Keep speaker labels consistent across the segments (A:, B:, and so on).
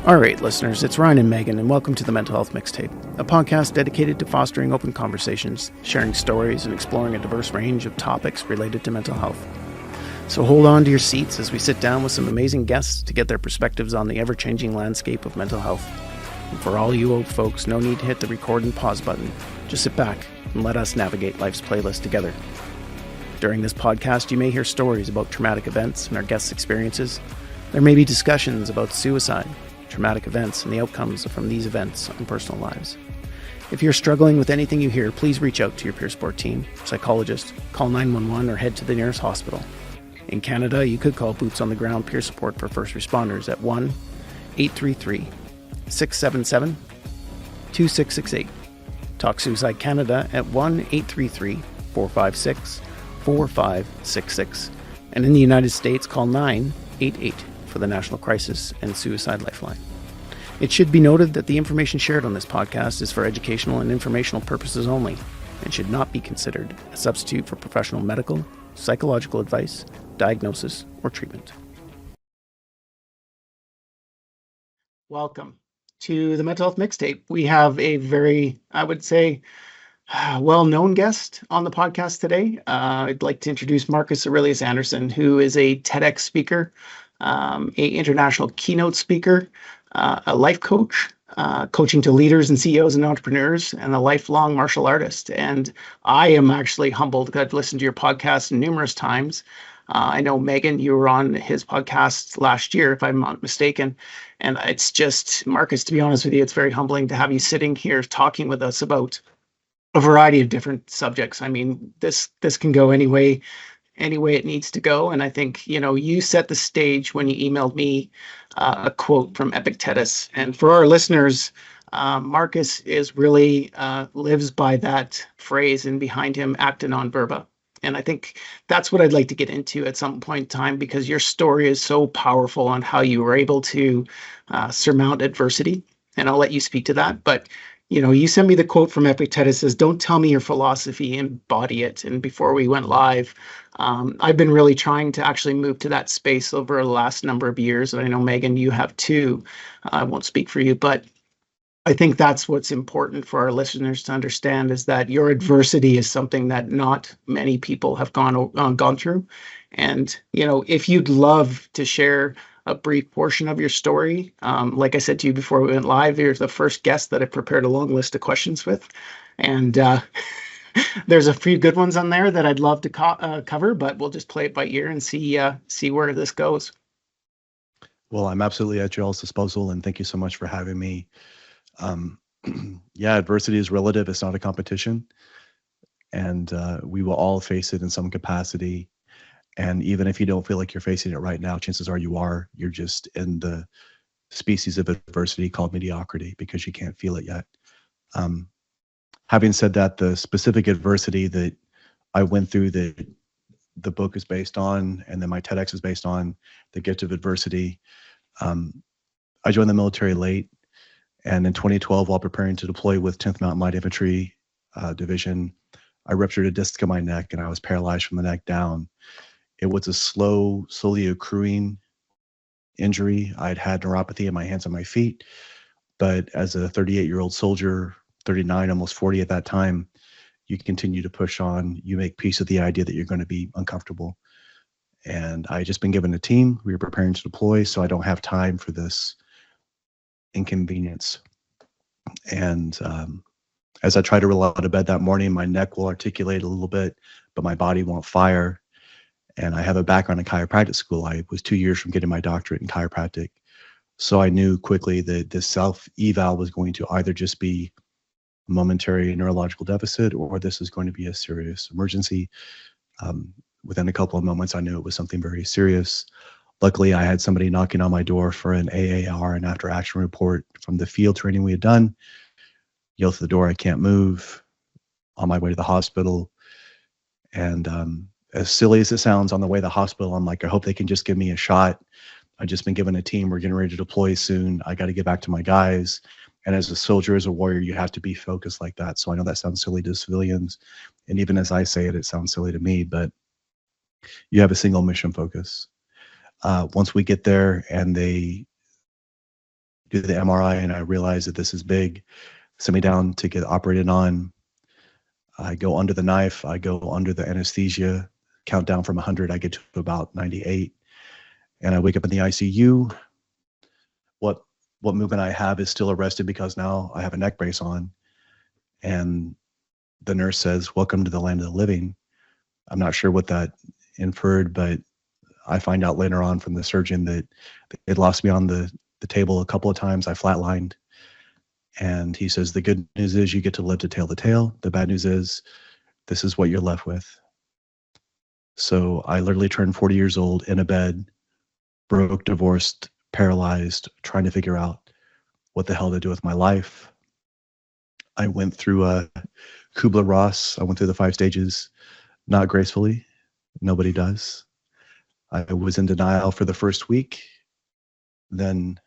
A: All right, listeners, it's Ryan and Megan, and welcome to the Mental Health Mixtape, a podcast dedicated to fostering open conversations, sharing stories, and exploring a diverse range of topics related to mental health. So hold on to your seats as we sit down with some amazing guests to get their perspectives on the ever-changing landscape of mental health. And for all you old folks, no need to hit the record and pause button. Just sit back and let us navigate life's playlist together. During this podcast, you may hear stories about traumatic events and our guests' experiences. There may be discussions about suicide, traumatic events, and the outcomes from these events on personal lives. If you're struggling with anything you hear, please reach out to your peer support team, psychologist, call 911, or head to the nearest hospital. In Canada, you could call Boots on the Ground peer support for first responders at 1-833-677-2668. Talk Suicide Canada at 1-833-456-4566. And in the United States, call 988 for the National Crisis and Suicide Lifeline. It should be noted that the information shared on this podcast is for educational and informational purposes only and should not be considered a substitute for professional medical, psychological advice, diagnosis, or treatment. Welcome to the Mental Health Mixtape. We have a very, I would say, well-known guest on the podcast today. I'd like to introduce Marcus Aurelius Anderson, who is a TEDx speaker, an international keynote speaker, a life coach, coaching to leaders and CEOs and entrepreneurs, and a lifelong martial artist. And I am actually humbled because I've listened to your podcast numerous times. I know, Megan, you were on his podcast last year, if I'm not mistaken. And it's just, Marcus, to be honest with you, it's very humbling to have you sitting here talking with us about a variety of different subjects. I mean, this can go any way it needs to go. And I think, you set the stage when you emailed me a quote from Epictetus. And for our listeners, Marcus is really lives by that phrase, and behind him, ACTA NON VERBA. And I think that's what I'd like to get into at some point in time, because your story is so powerful on how you were able to surmount adversity. And I'll let you speak to that. But you sent me the quote from Epictetus, says, "Don't tell me your philosophy, embody it." And before we went live, I've been really trying to actually move to that space over the last number of years. And I know, Megan, you have too. I won't speak for you, but I think that's what's important for our listeners to understand, is that your adversity is something that not many people have gone through. And, if you'd love to share a brief portion of your story. Like I said to you before we went live, you're the first guest that I prepared a long list of questions with. And there's a few good ones on there that I'd love to cover, but we'll just play it by ear and see where this goes.
B: Well, I'm absolutely at your all's disposal, and thank you so much for having me. Yeah, adversity is relative. It's not a competition. And we will all face it in some capacity. And even if you don't feel like you're facing it right now, chances are you are. You're just in the species of adversity called mediocrity because you can't feel it yet. Having said that, the specific adversity that I went through, that the book is based on, and then my TEDx is based on, the gift of adversity. I joined the military late, and in 2012, while preparing to deploy with 10th Mountain Light Infantry Division, I ruptured a disc in my neck, and I was paralyzed from the neck down. It was a slowly accruing injury. I'd had neuropathy in my hands and my feet, but as a 38-year-old soldier, 39, almost 40 at that time, you continue to push on. You make peace with the idea that you're going to be uncomfortable. And I had just been given a team. We were preparing to deploy, so I don't have time for this inconvenience. And as I try to roll out of bed that morning, my neck will articulate a little bit, but my body won't fire. And I have a background in chiropractic school. I was 2 years from getting my doctorate in chiropractic. So I knew quickly that this self-eval was going to either just be a momentary neurological deficit, or this is going to be a serious emergency. Within a couple of moments, I knew it was something very serious. Luckily, I had somebody knocking on my door for an AAR, an after action report, from the field training we had done. Yelled to the door, "I can't move." On my way to the hospital. And as silly as it sounds, on the way to the hospital, I'm like, I hope they can just give me a shot. I've just been given a team. We're getting ready to deploy soon. I got to get back to my guys. And as a soldier, as a warrior, you have to be focused like that. So I know that sounds silly to civilians. And even as I say it, it sounds silly to me, but you have a single mission focus. Once we get there and they do the MRI and I realize that this is big. Send me down to get operated on. I go under the knife. I go under the anesthesia. Count down from 100. I get to about 98. And I wake up in the ICU. What movement I have is still arrested because now I have a neck brace on. And the nurse says, "Welcome to the land of the living." I'm not sure what that inferred, but I find out later on from the surgeon that it lost me on the table a couple of times. I flatlined. And he says, "The good news is you get to live to tell the tale. The bad news is this is what you're left with." So I literally turned 40 years old in a bed, broke, divorced, paralyzed, trying to figure out what the hell to do with my life. I went through a Kubler-Ross. I went through the 5 stages, not gracefully. Nobody does. I was in denial for the first week. Then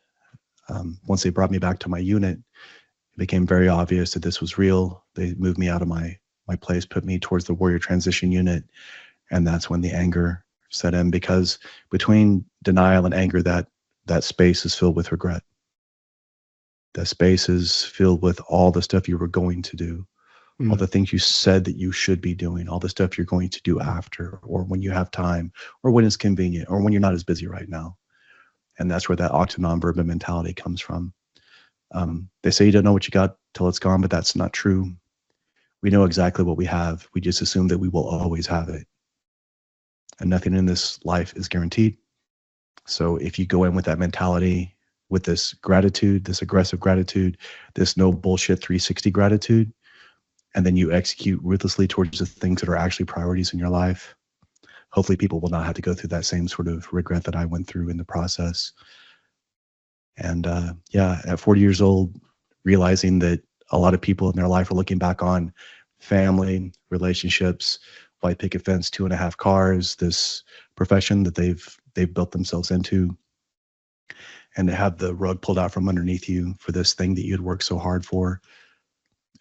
B: once they brought me back to my unit, it became very obvious that this was real. They moved me out of my place, put me towards the warrior transition unit. And that's when the anger set in, because between denial and anger, that space is filled with regret. That space is filled with all the stuff you were going to do, all the things you said that you should be doing, all the stuff you're going to do after, or when you have time, or when it's convenient, or when you're not as busy right now. And that's where that ACTA NON VERBA mentality comes from. They say you don't know what you got till it's gone, but that's not true. We know exactly what we have. We just assume that we will always have it. And nothing in this life is guaranteed. So if you go in with that mentality, with this gratitude, this aggressive gratitude, this no bullshit 360 gratitude, and then you execute ruthlessly towards the things that are actually priorities in your life, hopefully people will not have to go through that same sort of regret that I went through in the process. And at 40 years old, realizing that a lot of people in their life are looking back on family, relationships, white picket fence, 2.5 cars, this profession that they've built themselves into, and to have the rug pulled out from underneath you for this thing that you'd worked so hard for,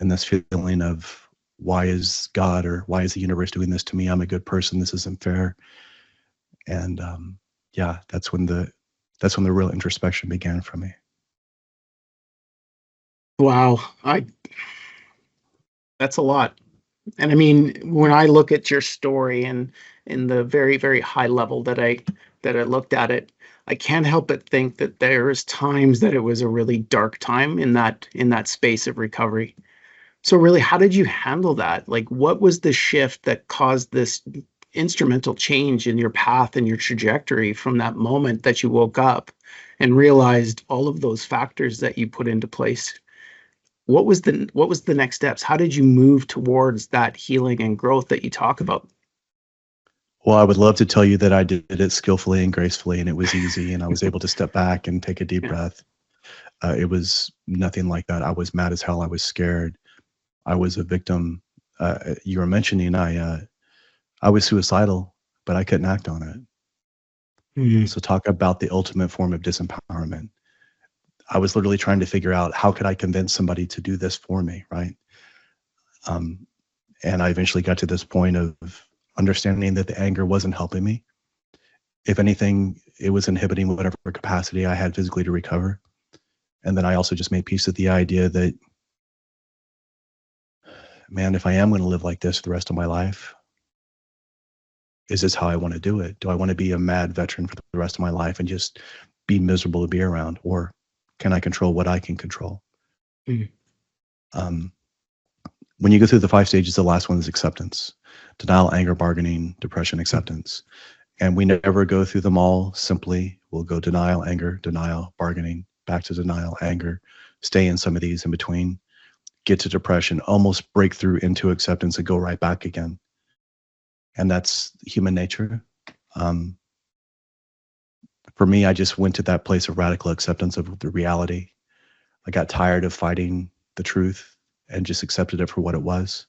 B: and this feeling of, why is God or why is the universe doing this to me? I'm a good person. This isn't fair. And that's when the real introspection began for me.
A: Wow, that's a lot. And I mean, when I look at your story and in the very, very high level that I looked at it, I can't help but think that there's times that it was a really dark time in that space of recovery. So really, how did you handle that? Like, what was the shift that caused this instrumental change in your path and your trajectory from that moment that you woke up and realized all of those factors that you put into place? What was the next steps? How did you move towards that healing and growth that you talk about?
B: Well, I would love to tell you that I did it skillfully and gracefully and it was easy and I was able to step back and take a deep breath. It was nothing like that. I was mad as hell. I was scared. I was a victim. You were mentioning I was suicidal, but I couldn't act on it.
A: Mm-hmm.
B: So talk about the ultimate form of disempowerment. I was literally trying to figure out, how could I convince somebody to do this for me, right? And I eventually got to this point of understanding that the anger wasn't helping me. If anything, it was inhibiting whatever capacity I had physically to recover. And then I also just made peace with the idea that, man, if I am going to live like this for the rest of my life, is this how I want to do it? Do I want to be a mad veteran for the rest of my life and just be miserable to be around? Or can I control what I can control?
A: Mm-hmm.
B: When you go through the 5 stages, the last one is acceptance: denial, anger, bargaining, depression, acceptance. And we never go through them all simply. We'll go denial, anger, denial, bargaining, back to denial, anger, stay in some of these in between, get to depression, almost break through into acceptance and go right back again. And that's human nature. For me, I just went to that place of radical acceptance of the reality. I got tired of fighting the truth and just accepted it for what it was.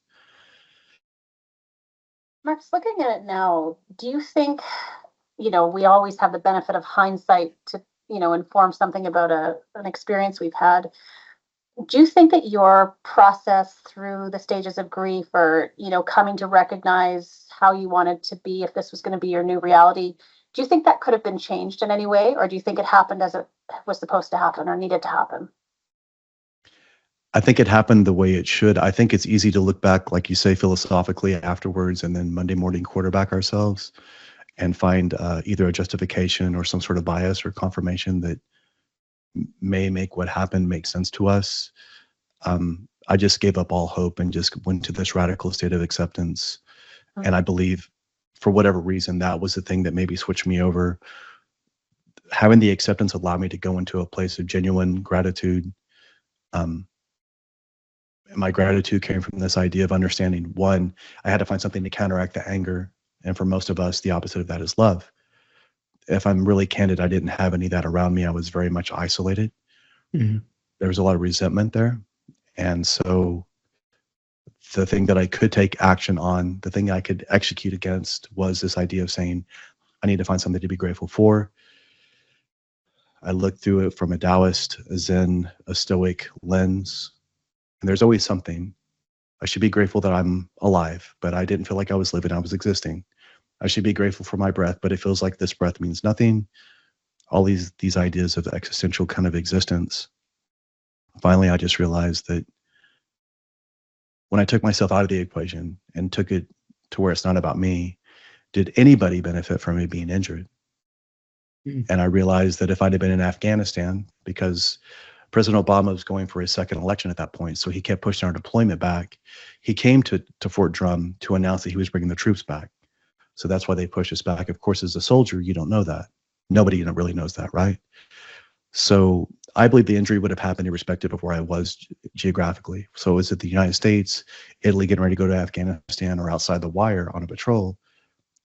C: Marcus, looking at it now, do you think, we always have the benefit of hindsight to, inform something about an experience we've had. Do you think that your process through the stages of grief, or, coming to recognize how you wanted to be, if this was going to be your new reality, do you think that could have been changed in any way? Or do you think it happened as was supposed to happen or needed to happen?
B: I think it happened the way it should. I think it's easy to look back, like you say, philosophically afterwards, and then Monday morning quarterback ourselves and find either a justification or some sort of bias or confirmation that may make what happened make sense to us. I just gave up all hope and just went to this radical state of acceptance.
C: Mm.
B: And I believe, for whatever reason, that was the thing that maybe switched me over. Having the acceptance allowed me to go into a place of genuine gratitude. And my gratitude came from this idea of understanding, one, I had to find something to counteract the anger. And for most of us, the opposite of that is love. If I'm really candid, I didn't have any of that around me. I was very much isolated.
A: Mhm.
B: There was a lot of resentment there. And so the thing that I could take action on, the thing I could execute against, was this idea of saying, I need to find something to be grateful for. I looked through it from a Taoist, a Zen, a Stoic lens. And there's always something. I should be grateful that I'm alive, but I didn't feel like I was living, I was existing. I should be grateful for my breath, but it feels like this breath means nothing. All these ideas of existential kind of existence. Finally, I just realized that when I took myself out of the equation and took it to where it's not about me, did anybody benefit from me being injured?
A: Mm.
B: And I realized that if I'd have been in Afghanistan, because President Obama was going for his second election at that point, so he kept pushing our deployment back. He came to Fort Drum to announce that he was bringing the troops back. So that's why they pushed us back. Of course, as a soldier, you don't know that. Nobody really knows that, right? So I believe the injury would have happened irrespective of where I was geographically. So is it the United States, Italy getting ready to go to Afghanistan, or outside the wire on a patrol?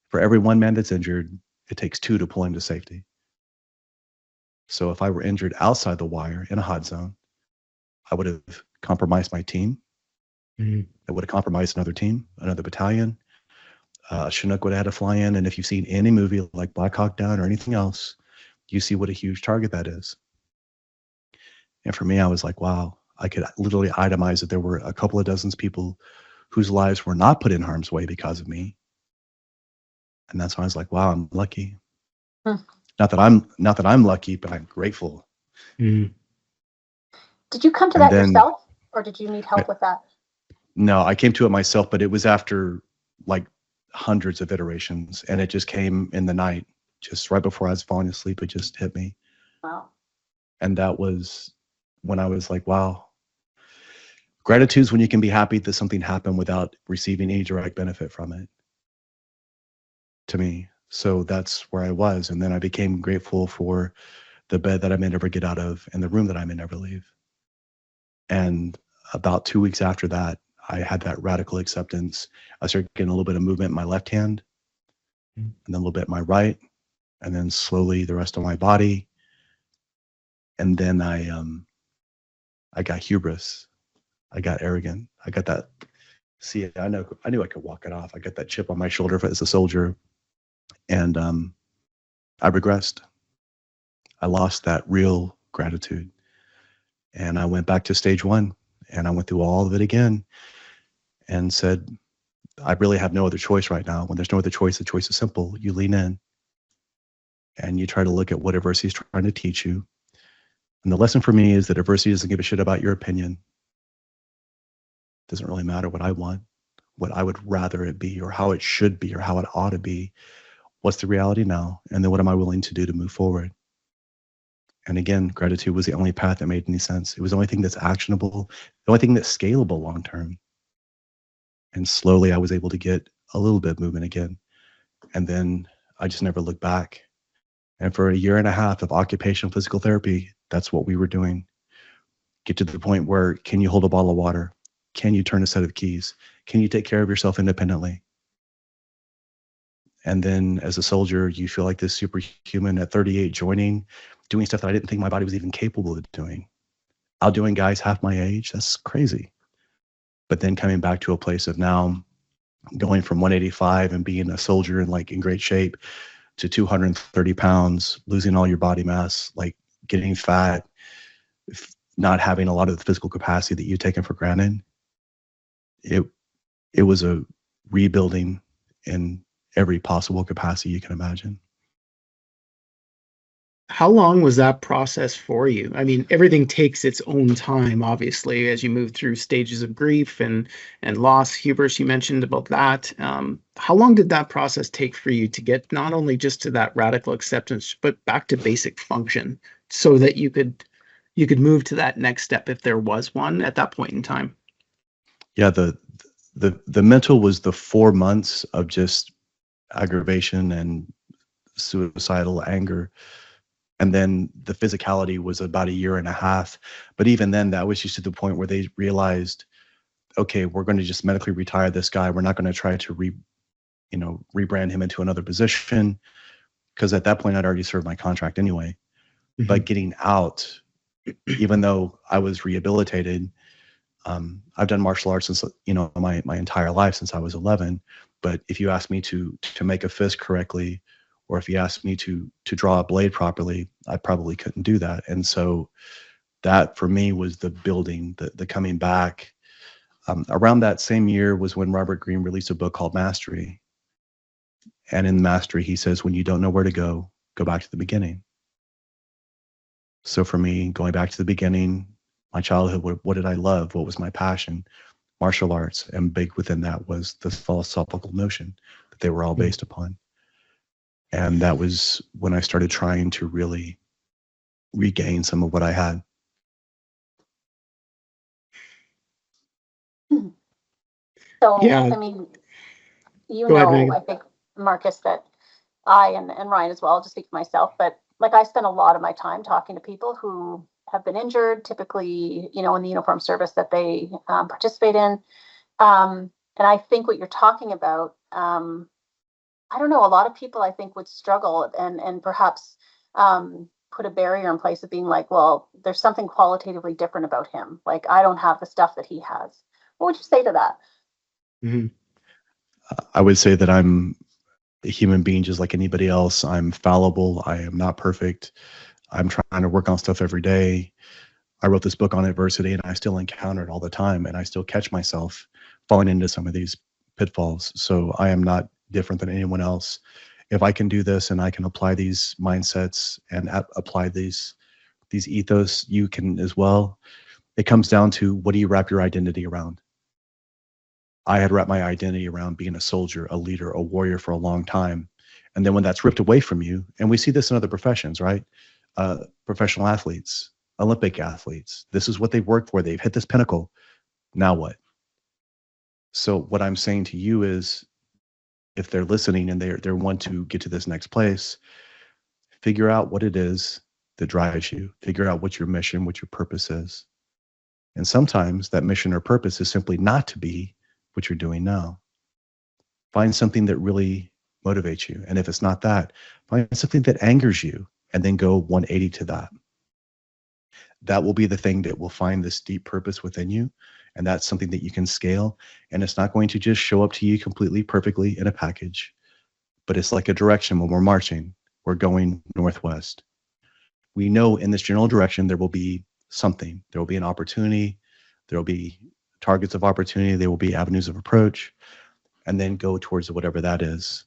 B: For every one man that's injured, it takes two to pull him to safety. So if I were injured outside the wire in a hot zone, I would have compromised my team.
A: Mhm.
B: I would have compromised another team, another battalion. Chinook would have had to fly in. And if you've seen any movie like Black Hawk Down or anything else, you see what a huge target that is. And for me, I was like, wow, I could literally itemize that there were a couple of dozens people whose lives were not put in harm's way because of me. And that's why I was like, wow, I'm lucky.
C: Hmm.
B: Not that I'm lucky, but I'm grateful.
A: Mhm.
C: Did you come to
B: And
C: that
B: then-
C: yourself, or did you need help with that?
B: No, I came to it myself, but it was after like hundreds of iterations, and it just came in the night, just right before I was falling asleep. It just hit me.
C: Wow.
B: And that was when I was like, wow. Gratitude is when you can be happy that something happened without receiving any direct benefit from it, to me. So that's where I was. And then I became grateful for the bed that I may never get out of and the room that I may never leave. And about 2 weeks after that, I had that radical acceptance. I started getting a little bit of movement in my left hand, and then a little bit in my right, and then slowly the rest of my body. And then I got hubris. I got arrogant. I got that. See, I knew I could walk it off. I got that chip on my shoulder as a soldier, and I regressed. I lost that real gratitude, and I went back to stage one, and I went through all of it again, and said, I really have no other choice right now. When there's no other choice, the choice is simple. You lean in, and you try to look at what adversity is trying to teach you. And the lesson for me is that adversity doesn't give a shit about your opinion. It doesn't really matter what I want, what I would rather it be, or how it should be, or how it ought to be. What's the reality now? And then what am I willing to do to move forward? And again, gratitude was the only path that made any sense. It was the only thing that's actionable, the only thing that's scalable long term. And slowly I was able to get a little bit of movement again. And then I just never looked back. And for a year and a half of occupational physical therapy, that's what we were doing. Get to the point where, can you hold a bottle of water? Can you turn a set of keys? Can you take care of yourself independently? And then as a soldier, you feel like this superhuman at 38, doing stuff that I didn't think my body was even capable of doing. Outdoing guys half my age, that's crazy. But then coming back to a place of now going from 185 and being a soldier and like in great shape to 230 pounds, losing all your body mass, like getting fat, not having a lot of the physical capacity that you've taken for granted. It was a rebuilding in every possible capacity you can imagine.
A: How long was that process for you? I mean, everything takes its own time, obviously, as you move through stages of grief and loss. Hubris, you mentioned about that. How long did that process take for you to get not only just to that radical acceptance, but back to basic function, so that you could move to that next step if there was one at that point in time?
B: Yeah, the mental was the 4 months of just aggravation and suicidal anger. And then the physicality was about a year and a half. But even then, that was just to the point where they realized, okay, we're going to just medically retire this guy. We're not going to try to rebrand him into another position, because at that point I'd already served my contract anyway. But getting out, even though I was rehabilitated, I've done martial arts since my entire life, since I was 11. But if you ask me to make a fist correctly, or if you asked me to draw a blade properly, I probably couldn't do that. And so that for me was the building, the coming back. Around that same year was when Robert Greene released a book called Mastery. And in Mastery, he says, when you don't know where to go back to the beginning. So for me, going back to the beginning, my childhood, what did I love? What was my passion? Martial arts. And big within that was the philosophical notion that they were all based upon. And that was when I started trying to really regain some of what I had.
C: So,
A: Yeah.
C: I mean,
A: Go ahead, Megan.
C: I think, Marcus, that I and Ryan as well, I'll just speak for myself, but like I spend a lot of my time talking to people who have been injured, typically, in the uniform service that they participate in. And I think what you're talking about, I don't know, a lot of people I think would struggle and perhaps put a barrier in place of being like, well, there's something qualitatively different about him. Like, I don't have the stuff that he has. What would you say to that?
A: Mm-hmm.
B: I would say that I'm a human being just like anybody else. I'm fallible. I am not perfect. I'm trying to work on stuff every day. I wrote this book on adversity, and I still encounter it all the time, and I still catch myself falling into some of these pitfalls. So I am not different than anyone else. If I can do this and I can apply these mindsets and apply these ethos, you can as well. It comes down to, what do you wrap your identity around? I had wrapped my identity around being a soldier, a leader, a warrior for a long time. And then when that's ripped away from you, and we see this in other professions, right? Professional athletes, Olympic athletes, this is what they've worked for. They've hit this pinnacle. Now what? So what I'm saying to you is, if they're listening and they want to get to this next place, figure out what it is that drives you. Figure out what your mission, what your purpose is. And sometimes that mission or purpose is simply not to be what you're doing now. Find something that really motivates you. And if it's not that, find something that angers you, and then go 180 to that. That will be the thing that will find this deep purpose within you. And that's something that you can scale. And it's not going to just show up to you completely perfectly in a package, but it's like a direction. When we're marching, we're going northwest. We know in this general direction, there will be something. There will be an opportunity. There will be targets of opportunity. There will be avenues of approach, and then go towards whatever that is.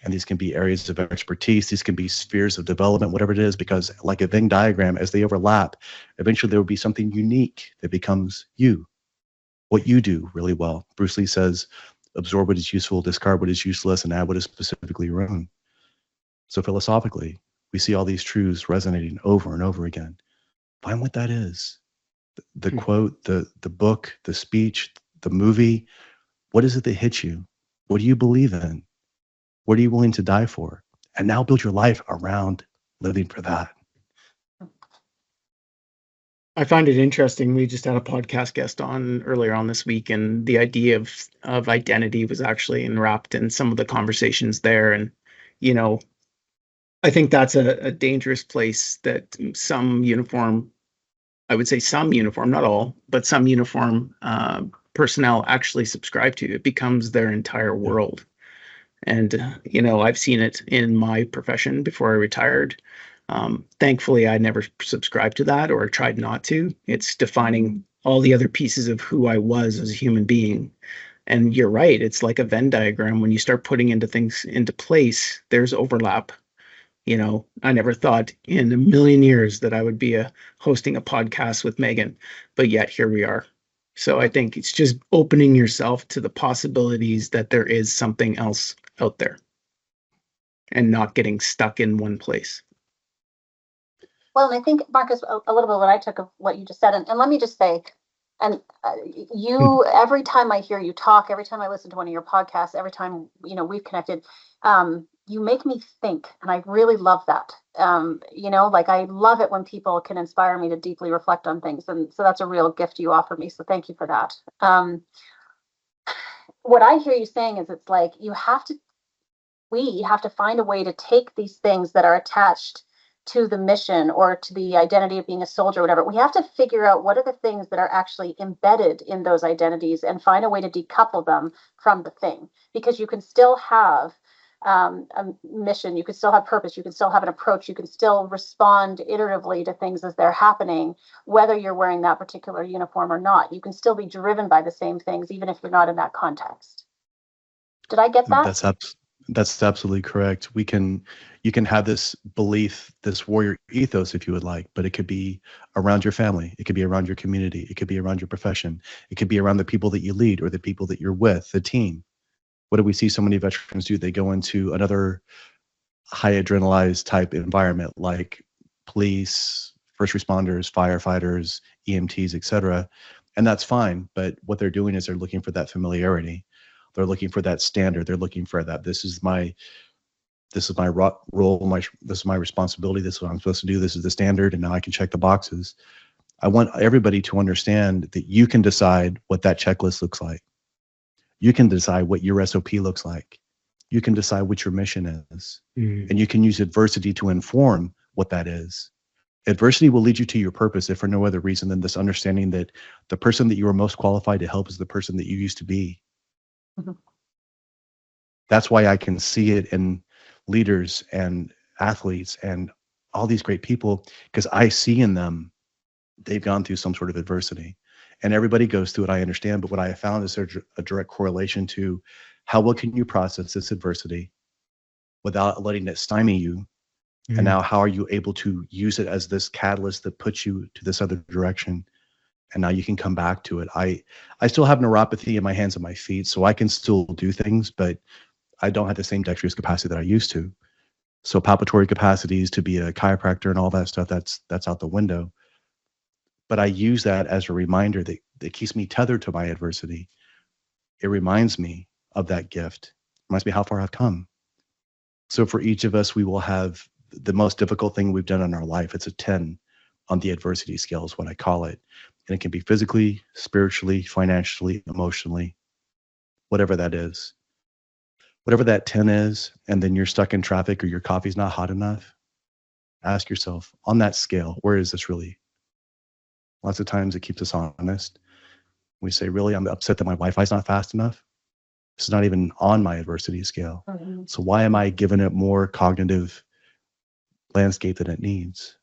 B: And these can be areas of expertise. These can be spheres of development, whatever it is, because like a Venn diagram, as they overlap, eventually there will be something unique that becomes you, what you do really well. Bruce Lee says, absorb what is useful, discard what is useless, and add what is specifically your own. So philosophically, we see all these truths resonating over and over again. Find what that is. The quote, the book, the speech, the movie. What is it that hits you? What do you believe in? What are you willing to die for? And now build your life around living for that.
A: I find it interesting. We just had a podcast guest on earlier on this week, and the idea of identity was actually enwrapped in some of the conversations there. And, I think that's a dangerous place that some uniform, I would say some uniform, not all, but some uniform personnel actually subscribe to. It becomes their entire world. And, I've seen it in my profession before I retired. Thankfully, I never subscribed to that or tried not to. It's defining all the other pieces of who I was as a human being. And you're right. It's like a Venn diagram. When you start putting things into place, there's overlap. I never thought in a million years that I would be hosting a podcast with Megan, but yet here we are. So I think it's just opening yourself to the possibilities that there is something else out there and not getting stuck in one place.
C: Well, and I think, Marcus, a little bit what I took of what you just said, and let me just say, and you, every time I hear you talk, every time I listen to one of your podcasts, every time, we've connected, you make me think, and I really love that. Like I love it when people can inspire me to deeply reflect on things. And so that's a real gift you offer me. So thank you for that. What I hear you saying is it's like we have to find a way to take these things that are attached to the mission or to the identity of being a soldier or whatever. We have to figure out what are the things that are actually embedded in those identities and find a way to decouple them from the thing, because you can still have a mission, you can still have purpose, you can still have an approach, you can still respond iteratively to things as they're happening, whether you're wearing that particular uniform or not. You can still be driven by the same things, even if you're not in that context. Did I get that?
B: That's absolutely correct. You can have this belief, this warrior ethos, if you would like, but it could be around your family. It could be around your community. It could be around your profession. It could be around the people that you lead or the people that you're with, the team. What do we see so many veterans do? They go into another high adrenalized type environment like police, first responders, firefighters, EMTs, etc. And that's fine. But what they're doing is they're looking for that familiarity. They're looking for that standard. They're looking for that. This is my role. This is my responsibility. This is what I'm supposed to do. This is the standard. And now I can check the boxes. I want everybody to understand that you can decide what that checklist looks like. You can decide what your SOP looks like. You can decide what your mission is. And you can use adversity to inform what that is. Adversity will lead you to your purpose, if for no other reason than this understanding that the person that you are most qualified to help is the person that you used to be. That's why I can see it in leaders and athletes and all these great people, because I see in them, they've gone through some sort of adversity. And everybody goes through it, I understand. But what I have found is there's a direct correlation to how well can you process this adversity without letting it stymie you. And now how are you able to use it as this catalyst that puts you to this other direction? And now you can come back to it. I still have neuropathy in my hands and my feet, so I can still do things, but I don't have the same dexterous capacity that I used to. So palpatory capacities to be a chiropractor and all that stuff, that's out the window. But I use that as a reminder that keeps me tethered to my adversity. It reminds me of that gift. It reminds me how far I've come. So for each of us, we will have the most difficult thing we've done in our life. It's a 10 on the adversity scale is what I call it. And it can be physically, spiritually, financially, emotionally, whatever that is. Whatever that 10 is, and then you're stuck in traffic or your coffee's not hot enough, ask yourself, on that scale, where is this really? Lots of times it keeps us honest. We say, really, I'm upset that my Wi-Fi's not fast enough. It's not even on my adversity scale. So why am I giving it more cognitive landscape than it needs?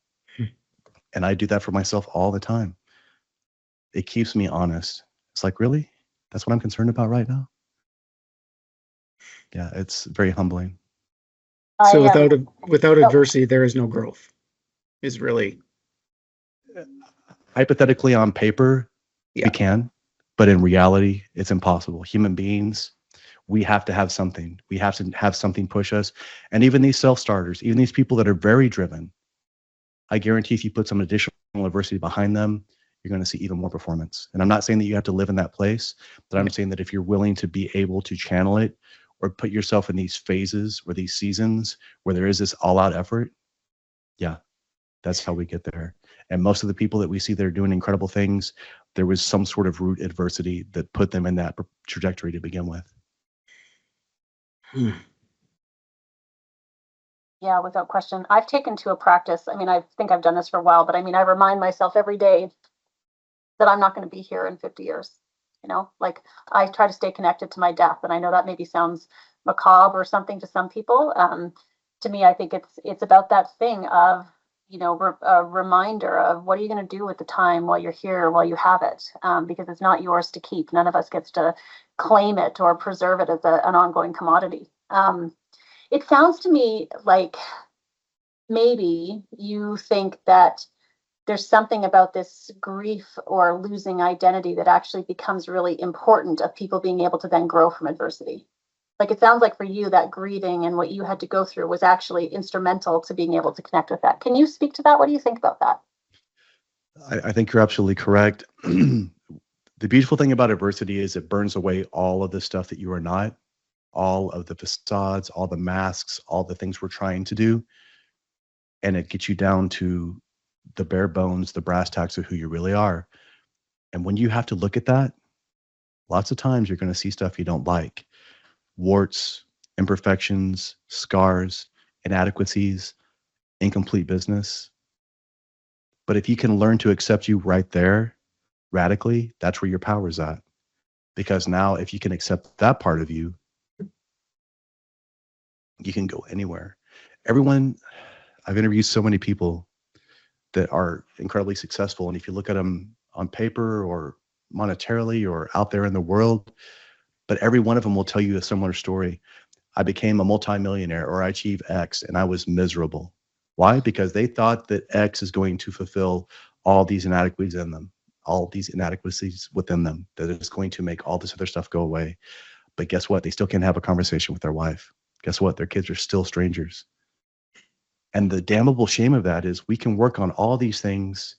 B: And I do that for myself all the time. It keeps me honest. It's like, really? That's what I'm concerned about right now? Yeah, it's very humbling.
A: So without adversity, there is no growth. Is really
B: hypothetically on paper, we can, but in reality, it's impossible. Human beings, we have to have something. We have to have something push us. And even these self-starters, even these people that are very driven, I guarantee if you put some additional adversity behind them, you're going to see even more performance. And I'm not saying that you have to live in that place, but I'm saying that if you're willing to be able to channel it or put yourself in these phases or these seasons where there is this all-out effort, yeah, that's how we get there. And most of the people that we see that are doing incredible things, there was some sort of root adversity that put them in that trajectory to begin with.
C: Yeah, without question. I've taken to a practice. I mean, I think I've done this for a while, but I mean, I remind myself every day that I'm not going to be here in 50 years. Like I try to stay connected to my death. And I know that maybe sounds macabre or something to some people. To me, I think it's about that thing of, a reminder of what are you going to do with the time while you're here, while you have it, because it's not yours to keep. None of us gets to claim it or preserve it as an ongoing commodity. It sounds to me like maybe you think that there's something about this grief or losing identity that actually becomes really important of people being able to then grow from adversity. Like it sounds like for you that grieving and what you had to go through was actually instrumental to being able to connect with that. Can you speak to that? What do you think about that?
B: I think you're absolutely correct. The beautiful thing about adversity is it burns away all of the stuff that you are not, all of the facades, all the masks, all the things we're trying to do. And it gets you down to the bare bones, the brass tacks of who you really are. And when you have to look at that, lots of times you're going to see stuff you don't like: warts, imperfections, scars, inadequacies, incomplete business. But if you can learn to accept you right there, radically, that's where your power is at. Because now if you can accept that part of you, you can go anywhere. I've interviewed so many people that are incredibly successful. And if you look at them on paper or monetarily or out there in the world, but every one of them will tell you a similar story. I became a multimillionaire, or I achieved X, and I was miserable. Why? Because they thought that X is going to fulfill all these inadequacies in them, all these inadequacies within them, that it's going to make all this other stuff go away. But guess what? They still can't have a conversation with their wife. Guess what? Their kids are still strangers. And the damnable shame of that is we can work on all these things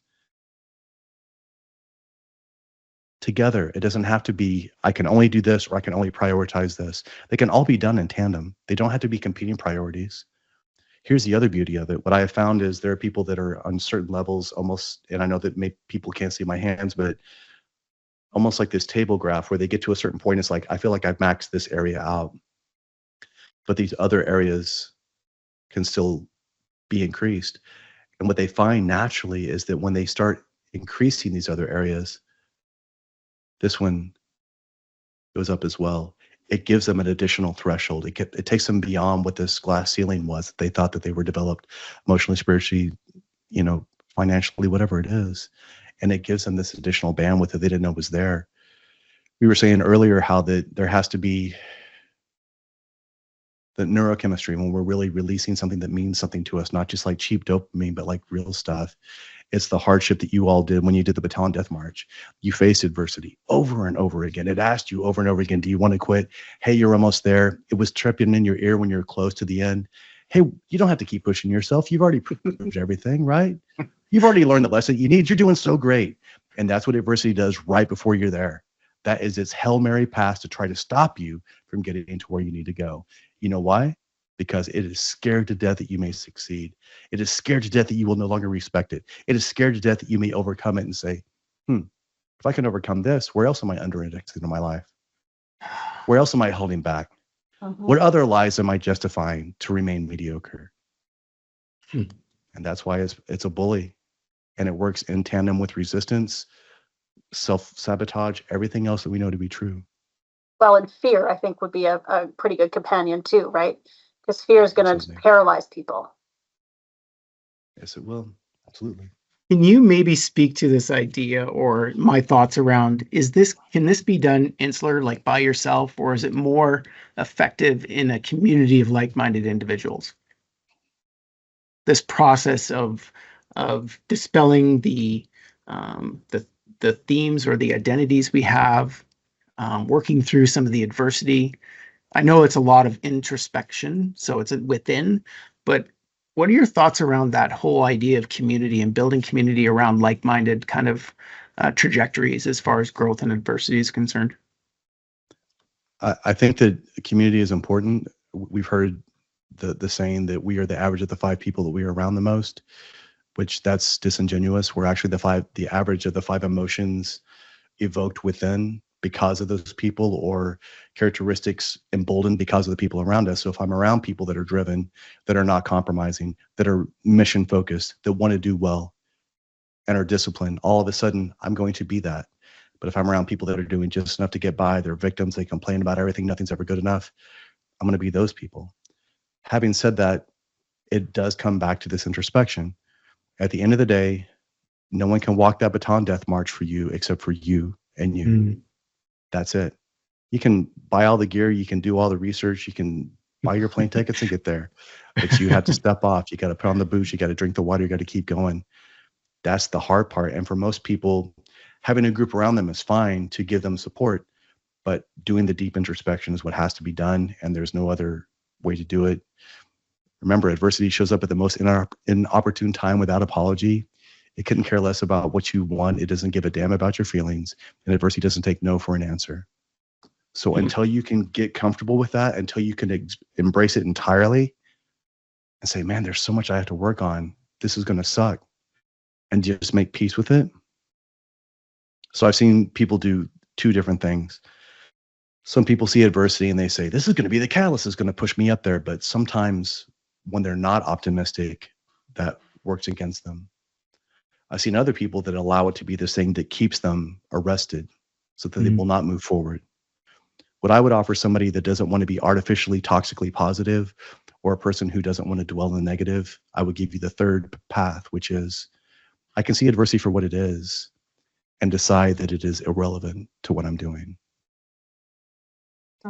B: together. It doesn't have to be, I can only do this or I can only prioritize this. They can all be done in tandem. They don't have to be competing priorities. Here's the other beauty of it. What I have found is there are people that are on certain levels almost, and I know that people can't see my hands, but almost like this table graph where they get to a certain point. It's like, I feel like I've maxed this area out, but these other areas can still be increased. And what they find naturally is that when they start increasing these other areas, this one goes up as well. It gives them an additional threshold. It takes them beyond what this glass ceiling was. They thought that they were developed emotionally, spiritually, financially, whatever it is. And it gives them this additional bandwidth that they didn't know was there. We were saying earlier how that there has to be the neurochemistry when we're really releasing something that means something to us, not just like cheap dopamine, but like real stuff. It's the hardship that you all did when you did the Bataan Death March. You faced adversity over and over again. It asked you over and over again, do you want to quit? Hey, you're almost there. It was tripping in your ear when you're close to the end. Hey, you don't have to keep pushing yourself. You've already proved everything, right? You've already learned the lesson you need. You're doing so great. And that's what adversity does right before you're there. That is its Hail Mary pass to try to stop you from getting to where you need to go. You know why? Because it is scared to death that you may succeed. It is scared to death that you will no longer respect it. It is scared to death that you may overcome it and say, if I can overcome this, where else am I under-indexing in my life? Where else am I holding back? What other lies am I justifying to remain mediocre? And that's why it's a bully. And it works in tandem with resistance, self-sabotage, everything else that we know to be true.
C: Well, and fear, I think, would be a pretty good companion too, right? Because fear is going to paralyze people.
B: Yes, it will. Absolutely.
A: Can you maybe speak to this idea or my thoughts around, can this be done insular, like by yourself, or is it more effective in a community of like-minded individuals? This process of dispelling the themes or the identities we have, working through some of the adversity. I know it's a lot of introspection, so it's within, but what are your thoughts around that whole idea of community and building community around like-minded kind of trajectories as far as growth and adversity is concerned?
B: I think that community is important. We've heard the saying that we are the average of the 5 people that we are around the most, which that's disingenuous. We're actually the average of the 5 emotions evoked within because of those people, or characteristics emboldened because of the people around us. So if I'm around people that are driven, that are not compromising, that are mission focused, that want to do well and are disciplined, all of a sudden I'm going to be that. But if I'm around people that are doing just enough to get by, they're victims, they complain about everything, nothing's ever good enough, I'm going to be those people. Having said that, it does come back to this introspection. At the end of the day, no one can walk that Bataan Death March for you except for you and you. That's it. You can buy all the gear, you can do all the research, you can buy your plane tickets and get there. But you have to step off. You got to put on the boots. You got to drink the water. You got to keep going. That's the hard part. And for most people, having a group around them is fine to give them support, but doing the deep introspection is what has to be done. And there's no other way to do it. Remember, adversity shows up at the most inopportune time without apology. It couldn't care less about what you want. It doesn't give a damn about your feelings. And adversity doesn't take no for an answer. So until you can get comfortable with that, until you can embrace it entirely and say, man, there's so much I have to work on. This is going to suck. And just make peace with it. So I've seen people do two different things. Some people see adversity and they say, this is going to be the catalyst, is going to push me up there. But sometimes when they're not optimistic, that works against them. I've seen other people that allow it to be this thing that keeps them arrested so that they will not move forward. What I would offer somebody that doesn't want to be artificially toxically positive, or a person who doesn't want to dwell in the negative, I would give you the third path, which is I can see adversity for what it is and decide that it is irrelevant to what I'm doing.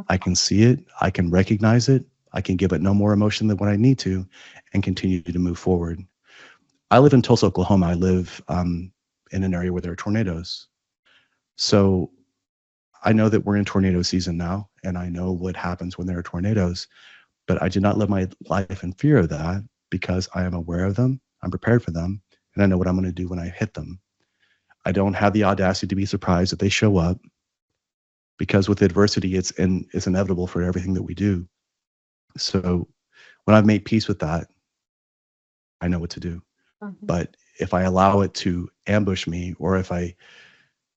B: I can see it, I can recognize it, I can give it no more emotion than what I need to, and continue to move forward. I live in Tulsa, Oklahoma. I live in an area where there are tornadoes. So I know that we're in tornado season now, and I know what happens when there are tornadoes, but I did not live my life in fear of that because I am aware of them, I'm prepared for them, and I know what I'm going to do when I hit them. I don't have the audacity to be surprised if they show up, because with adversity, it's inevitable for everything that we do. So when I've made peace with that, I know what to do. But if I allow it to ambush me, or if I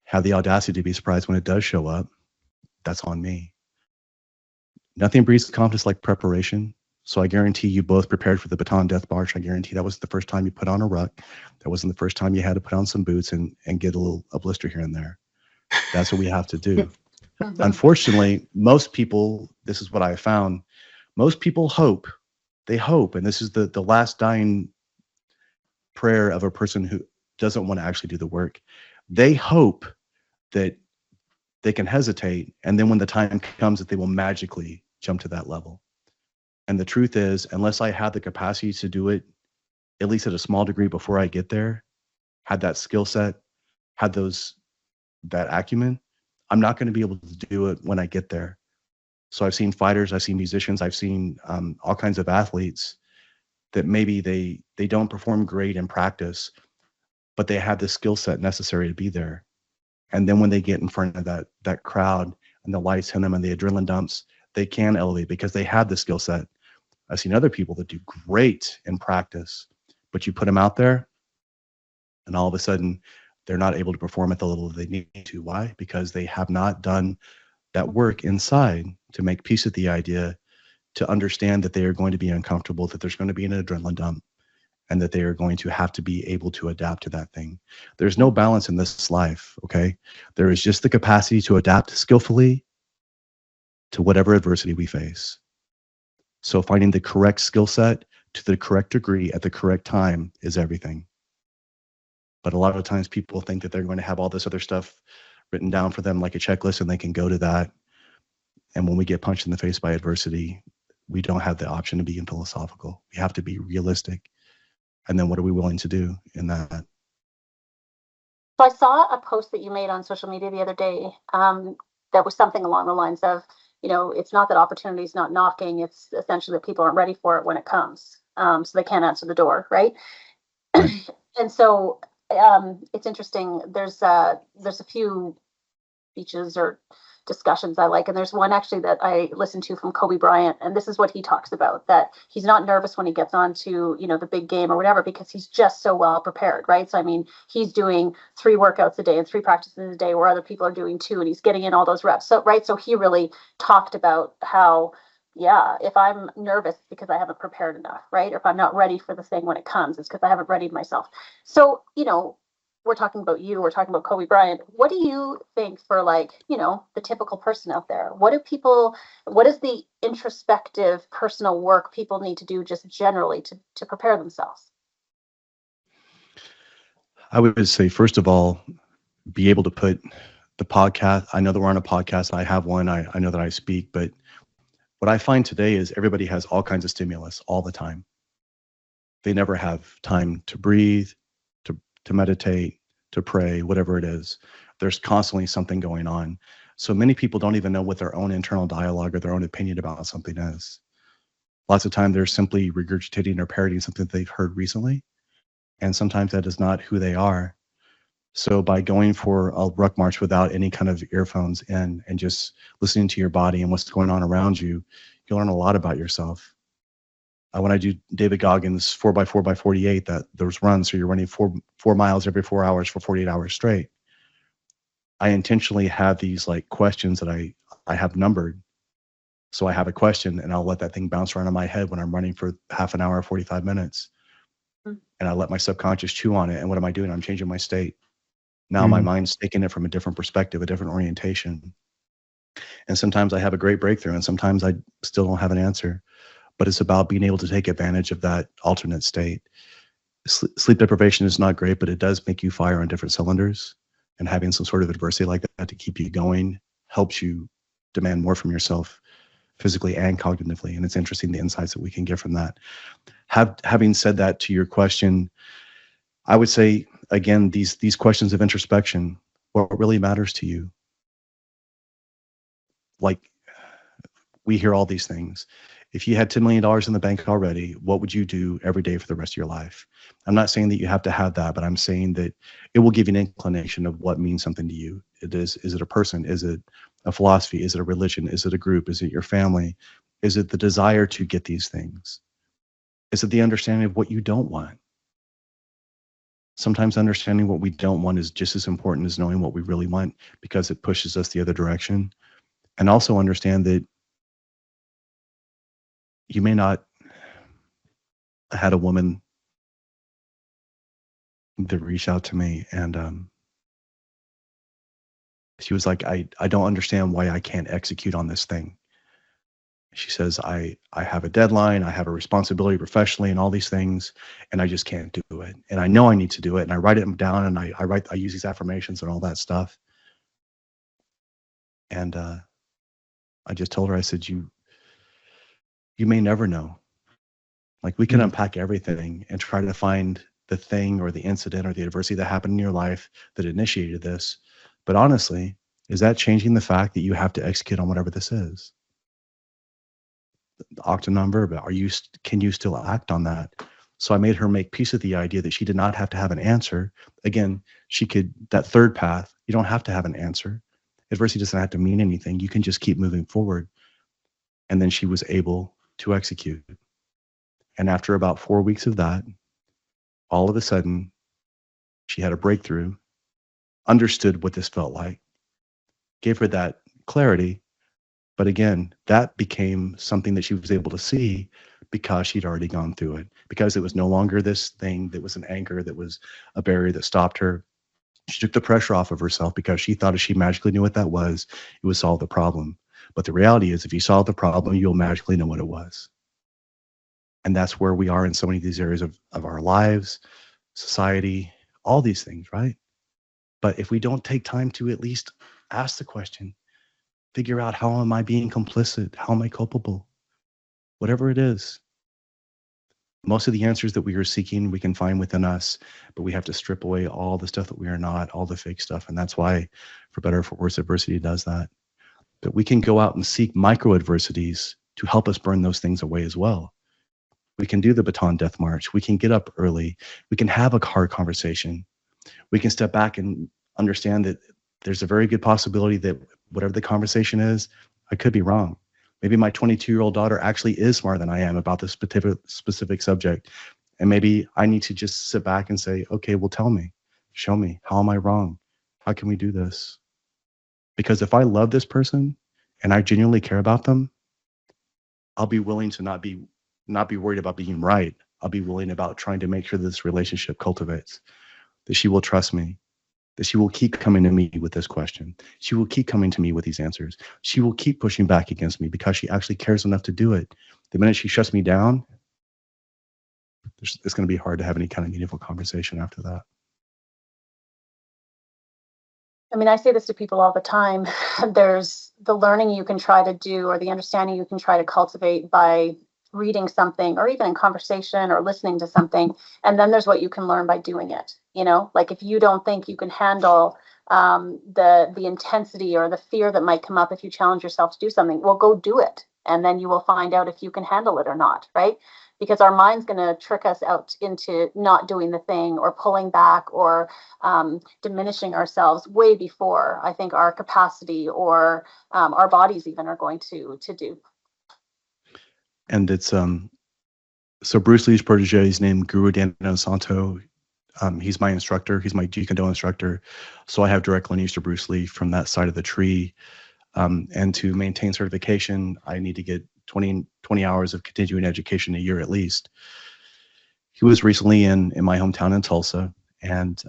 B: have the audacity to be surprised when it does show up, that's on me. Nothing breeds confidence like preparation. So I guarantee you both prepared for the Baton Death March. I guarantee that was the first time you put on a ruck. That wasn't the first time you had to put on some boots and get a blister here and there. That's what we have to do. Unfortunately, most people, this is what I found, most people hope, and this is the last dying prayer of a person who doesn't want to actually do the work. They hope that they can hesitate, and then when the time comes that they will magically jump to that level. And the truth is, unless I have the capacity to do it, at least at a small degree before I get there, had that skill set, had that acumen, I'm not going to be able to do it when I get there. So I've seen fighters, I've seen musicians, I've seen all kinds of athletes that maybe they don't perform great in practice, but they have the skill set necessary to be there. And then when they get in front of that crowd and the lights hit them and the adrenaline dumps, they can elevate because they have the skill set. I've seen other people that do great in practice, but you put them out there and all of a sudden they're not able to perform at the level they need to. Why? Because they have not done that work inside to make peace with the idea, to understand that they are going to be uncomfortable, that there's going to be an adrenaline dump, and that they are going to have to be able to adapt to that thing. There's no balance in this life, okay? There is just the capacity to adapt skillfully to whatever adversity we face. So finding the correct skill set to the correct degree at the correct time is everything. But a lot of times people think that they're going to have all this other stuff written down for them like a checklist and they can go to that. And when we get punched in the face by adversity, we don't have the option of being philosophical. We have to be realistic. And then what are we willing to do in that?
C: So I saw a post that you made on social media the other day that was something along the lines of, it's not that opportunity is not knocking. It's essentially that people aren't ready for it when it comes. So they can't answer the door, right? And so it's interesting. There's a few speeches or discussions I like, and there's one actually that I listened to from Kobe Bryant, and this is what he talks about, that he's not nervous when he gets onto the big game or whatever, because he's just so well prepared, right? So I mean, he's doing 3 workouts a day and 3 practices a day where other people are doing 2, and he's getting in all those reps. So right, so he really talked about how, yeah, if I'm nervous it's because I haven't prepared enough, right? Or if I'm not ready for the thing when it comes, it's because I haven't readied myself. So we're talking about you, we're talking about Kobe Bryant. What do you think for the typical person out there? What is the introspective personal work people need to do just generally to prepare themselves?
B: I would say, first of all, be able to put the podcast. I know that we're on a podcast. I have one. I know that I speak, but What I find today is everybody has all kinds of stimulus all the time. They never have time to breathe, to meditate, to pray, whatever it is. There's constantly something going on. So many people don't even know what their own internal dialogue or their own opinion about something is. Lots of time they're simply regurgitating or parroting something that they've heard recently. And sometimes that is not who they are. So by going for a ruck march without any kind of earphones in and just listening to your body and what's going on around you, you'll learn a lot about yourself. When I do David Goggins 4x4x48, that those runs, so you're running four miles every 4 hours for 48 hours straight. I intentionally have these like questions that I have numbered. So I have a question and I'll let that thing bounce around in my head when I'm running for half an hour, 45 minutes. And I let my subconscious chew on it. And what am I doing? I'm changing my state. Now my mind's taking it from a different perspective, a different orientation. And sometimes I have a great breakthrough and sometimes I still don't have an answer. But it's about being able to take advantage of that alternate state. Sleep deprivation is not great, but it does make you fire on different cylinders. And having some sort of adversity like that to keep you going helps you demand more from yourself physically and cognitively. And it's interesting the insights that we can get from that. Having said that, to your question, I would say, again, these questions of introspection, what really matters to you? Like, we hear all these things. If you had $10 million in the bank already, what would you do every day for the rest of your life? I'm not saying that you have to have that, but I'm saying that it will give you an inclination of what means something to you. Is it a person? Is it a philosophy? Is it a religion? Is it a group? Is it your family? Is it the desire to get these things? Is it the understanding of what you don't want? Sometimes understanding what we don't want is just as important as knowing what we really want because it pushes us the other direction. And also understand that you may not have had a woman that reached out to me and she was like, I don't understand why I can't execute on this thing. She says, I have a deadline, I have a responsibility professionally and all these things, and I just can't do it. And I know I need to do it. And I write it down and I use these affirmations and all that stuff. And I just told her, I said, you may never know. Like we can unpack everything and try to find the thing or the incident or the adversity that happened in your life that initiated this. But honestly, is that changing the fact that you have to execute on whatever this is? The ACTA non verba, can you still act on that? So I made her make peace with the idea that she did not have to have an answer. Again, that third path, you don't have to have an answer. Adversity doesn't have to mean anything. You can just keep moving forward. And then she was able to execute. And after about 4 weeks of that, all of a sudden, she had a breakthrough, understood what this felt like, gave her that clarity. But again, that became something that she was able to see because she'd already gone through it, because it was no longer this thing that was an anchor, that was a barrier that stopped her. She took the pressure off of herself because she thought if she magically knew what that was, it would solve the problem. But the reality is, if you solve the problem, you'll magically know what it was. And that's where we are in so many of these areas of our lives, society, all these things, right? But if we don't take time to at least ask the question, figure out, how am I being complicit? How am I culpable? Whatever it is. Most of the answers that we are seeking, we can find within us, but we have to strip away all the stuff that we are not, all the fake stuff. And that's why, for better or for worse, adversity does that. But we can go out and seek micro adversities to help us burn those things away as well. We can do the baton death march. We can get up early. We can have a hard conversation. We can step back and understand that there's a very good possibility that whatever the conversation is, I could be wrong. Maybe my 22-year-old daughter actually is smarter than I am about this specific subject. And maybe I need to just sit back and say, okay, well, tell me, show me, how am I wrong? How can we do this? Because if I love this person and I genuinely care about them, I'll be willing to not be worried about being right. I'll be willing about trying to make sure this relationship cultivates, that she will trust me, that she will keep coming to me with this question. She will keep coming to me with these answers. She will keep pushing back against me because she actually cares enough to do it. The minute she shuts me down, it's going to be hard to have any kind of meaningful conversation after that.
C: I mean, I say this to people all the time. There's the learning you can try to do, or the understanding you can try to cultivate by reading something, or even in conversation or listening to something. And then there's what you can learn by doing it. Like if you don't think you can handle the intensity or the fear that might come up if you challenge yourself to do something, well, go do it. And then you will find out if you can handle it or not, right? Because our mind's going to trick us out into not doing the thing, or pulling back, or diminishing ourselves way before I think our capacity or our bodies even are going to do.
B: And it's so Bruce Lee's protege is named Guru Dano Santo. He's my instructor. He's my Jeet Kune Do instructor. So I have direct lineage to Bruce Lee from that side of the tree. And to maintain certification, I need to get 20 hours of continuing education a year at least. He was recently in my hometown in Tulsa, and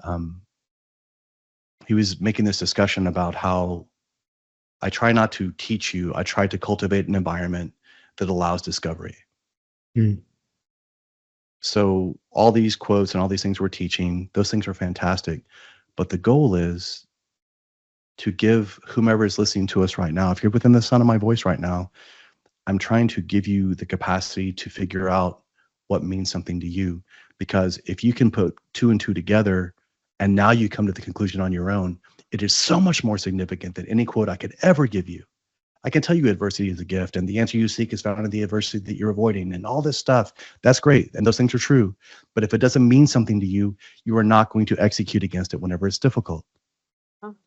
B: he was making this discussion about how I try not to teach you. I try to cultivate an environment that allows discovery.
A: Mm.
B: So all these quotes and all these things we're teaching, those things are fantastic. But the goal is to give whomever is listening to us right now, if you're within the sound of my voice right now, I'm trying to give you the capacity to figure out what means something to you. Because if you can put 2 and 2 together, and now you come to the conclusion on your own, it is so much more significant than any quote I could ever give you. I can tell you adversity is a gift, and the answer you seek is found in the adversity that you're avoiding, and all this stuff. That's great, and those things are true. But if it doesn't mean something to you, you are not going to execute against it whenever it's difficult.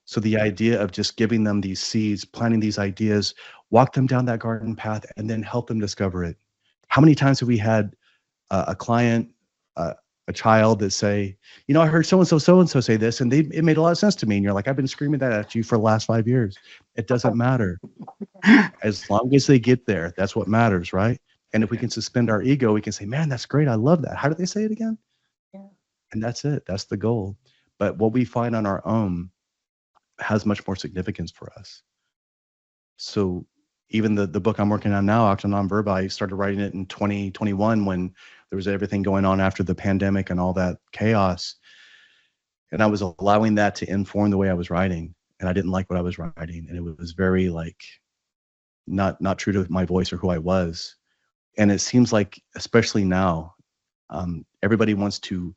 B: So the idea of just giving them these seeds, planting these ideas, walk them down that garden path, and then help them discover it. How many times have we had a client, a child that say, I heard so-and-so say this, and it made a lot of sense to me. And you're like, I've been screaming that at you for the last 5 years. It doesn't matter. As long as they get there, that's what matters, right? And if we can suspend our ego, we can say, man, that's great. I love that. How did they say it again?
C: Yeah.
B: And that's it. That's the goal. But what we find on our own has much more significance for us. So even the book I'm working on now, ACTA NON VERBA, I started writing it in 2021 when there was everything going on after the pandemic and all that chaos. And I was allowing that to inform the way I was writing. And I didn't like what I was writing. And it was very not true to my voice or who I was. And it seems like, especially now, everybody wants to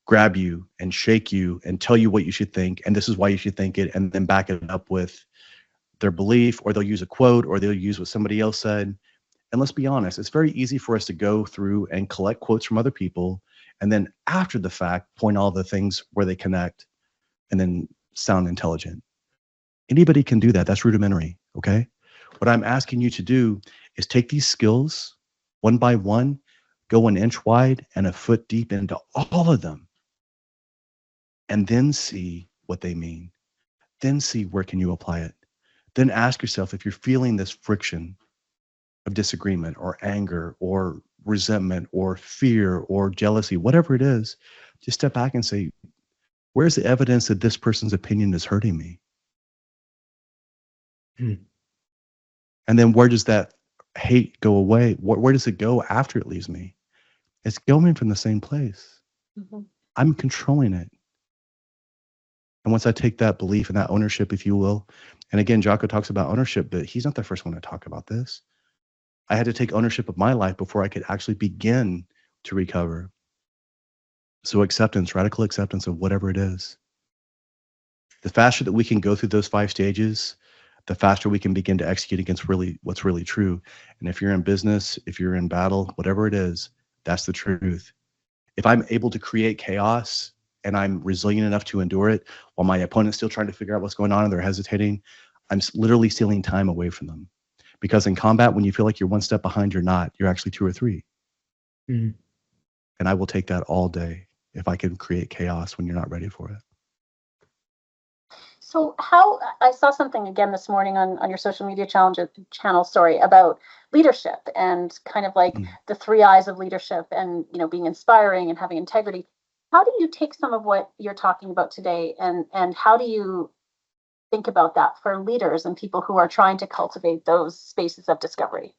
B: grab you and shake you and tell you what you should think, and this is why you should think it, and then back it up with their belief, or they'll use a quote, or they'll use what somebody else said. And let's be honest, it's very easy for us to go through and collect quotes from other people, and then after the fact, point all the things where they connect, and then sound intelligent. Anybody can do that. That's rudimentary, okay? What I'm asking you to do is take these skills one by one, go an inch wide and a foot deep into all of them, and then see what they mean. Then see where can you apply it. Then ask yourself, if you're feeling this friction of disagreement or anger or resentment or fear or jealousy, whatever it is, just step back and say, where's the evidence that this person's opinion is hurting me? And then where does that hate go away? Where does it go after it leaves me? It's going from the same place. I'm controlling it. And once I take that belief and that ownership, if you will, and again, Jocko talks about ownership, but he's not the first one to talk about this. I had to take ownership of my life before I could actually begin to recover. So acceptance, radical acceptance of whatever it is. The faster that we can go through those 5 stages, the faster we can begin to execute against what's really true. And if you're in business, if you're in battle, whatever it is, that's the truth. If I'm able to create chaos and I'm resilient enough to endure it while my opponent's still trying to figure out what's going on and they're hesitating, I'm literally stealing time away from them. Because in combat, when you feel like you're 1 step behind, you're not. You're actually 2 or 3. And I will take that all day if I can create chaos when you're not ready for it.
C: So I saw something again this morning on your social media channel, sorry, about leadership and kind of like the 3 I's of leadership, and being inspiring and having integrity. How do you take some of what you're talking about today, and how do you think about that for leaders and people who are trying to cultivate those spaces of discovery?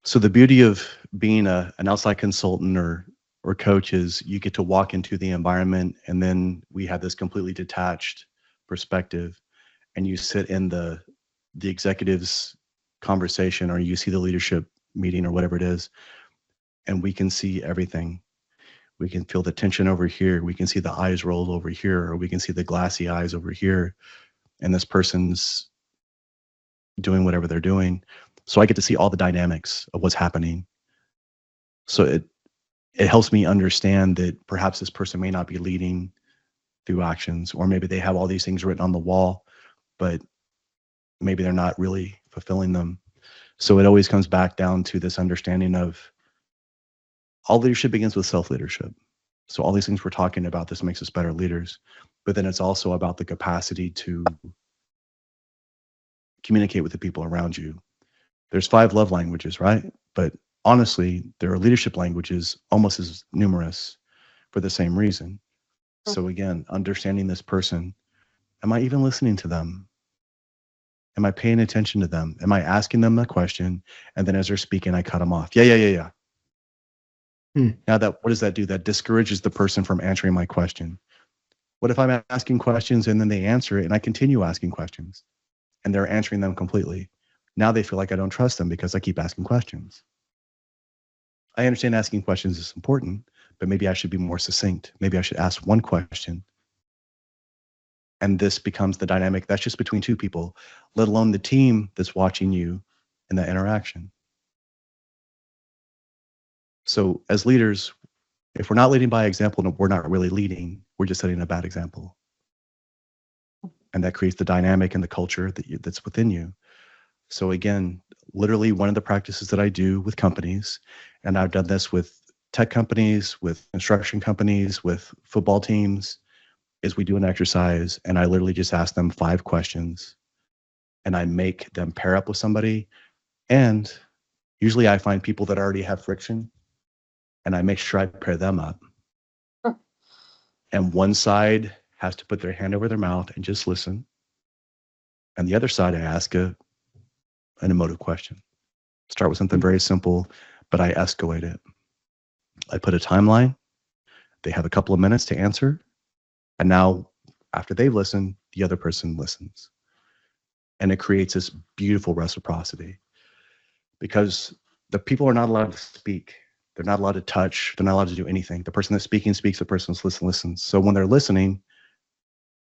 B: So the beauty of being an outside consultant or coach is you get to walk into the environment, and then we have this completely detached perspective and you sit in the executive's conversation, or you see the leadership meeting or whatever it is, and we can see everything. We can feel the tension over here. We can see the eyes roll over here, or we can see the glassy eyes over here. And this person's doing whatever they're doing. So I get to see all the dynamics of what's happening. So it helps me understand that perhaps this person may not be leading through actions, or maybe they have all these things written on the wall, but maybe they're not really fulfilling them. So it always comes back down to this understanding of all leadership begins with self-leadership. So all these things we're talking about, this makes us better leaders, but then it's also about the capacity to communicate with the people around you. There's 5 love languages, right? But honestly, there are leadership languages almost as numerous for the same reason. So again, understanding this person, am I even listening to them? Am I paying attention to them? Am I asking them a question? And then as they're speaking, I cut them off. Yeah. Now what does that do? That discourages the person from answering my question. What if I'm asking questions and then they answer it and I continue asking questions and they're answering them completely? Now they feel like I don't trust them because I keep asking questions. I understand asking questions is important, but maybe I should be more succinct. Maybe I should ask one question. And this becomes the dynamic that's just between 2 people, let alone the team that's watching you in that interaction. So as leaders, if we're not leading by example, we're not really leading. We're just setting a bad example. And that creates the dynamic and the culture that's within you. So again, literally one of the practices that I do with companies, and I've done this with tech companies, with construction companies, with football teams, is we do an exercise and I literally just ask them 5 questions and I make them pair up with somebody. And usually I find people that already have friction and I make sure I pair them up. And one side has to put their hand over their mouth and just listen. And the other side, I ask an emotive question. Start with something very simple, but I escalate it. I put a timeline. They have a couple of minutes to answer. And now, after they've listened, the other person listens. And it creates this beautiful reciprocity because the people are not allowed to speak. They're not allowed to touch. They're not allowed to do anything. The person that's speaking speaks. The person that's listening listens. So when they're listening,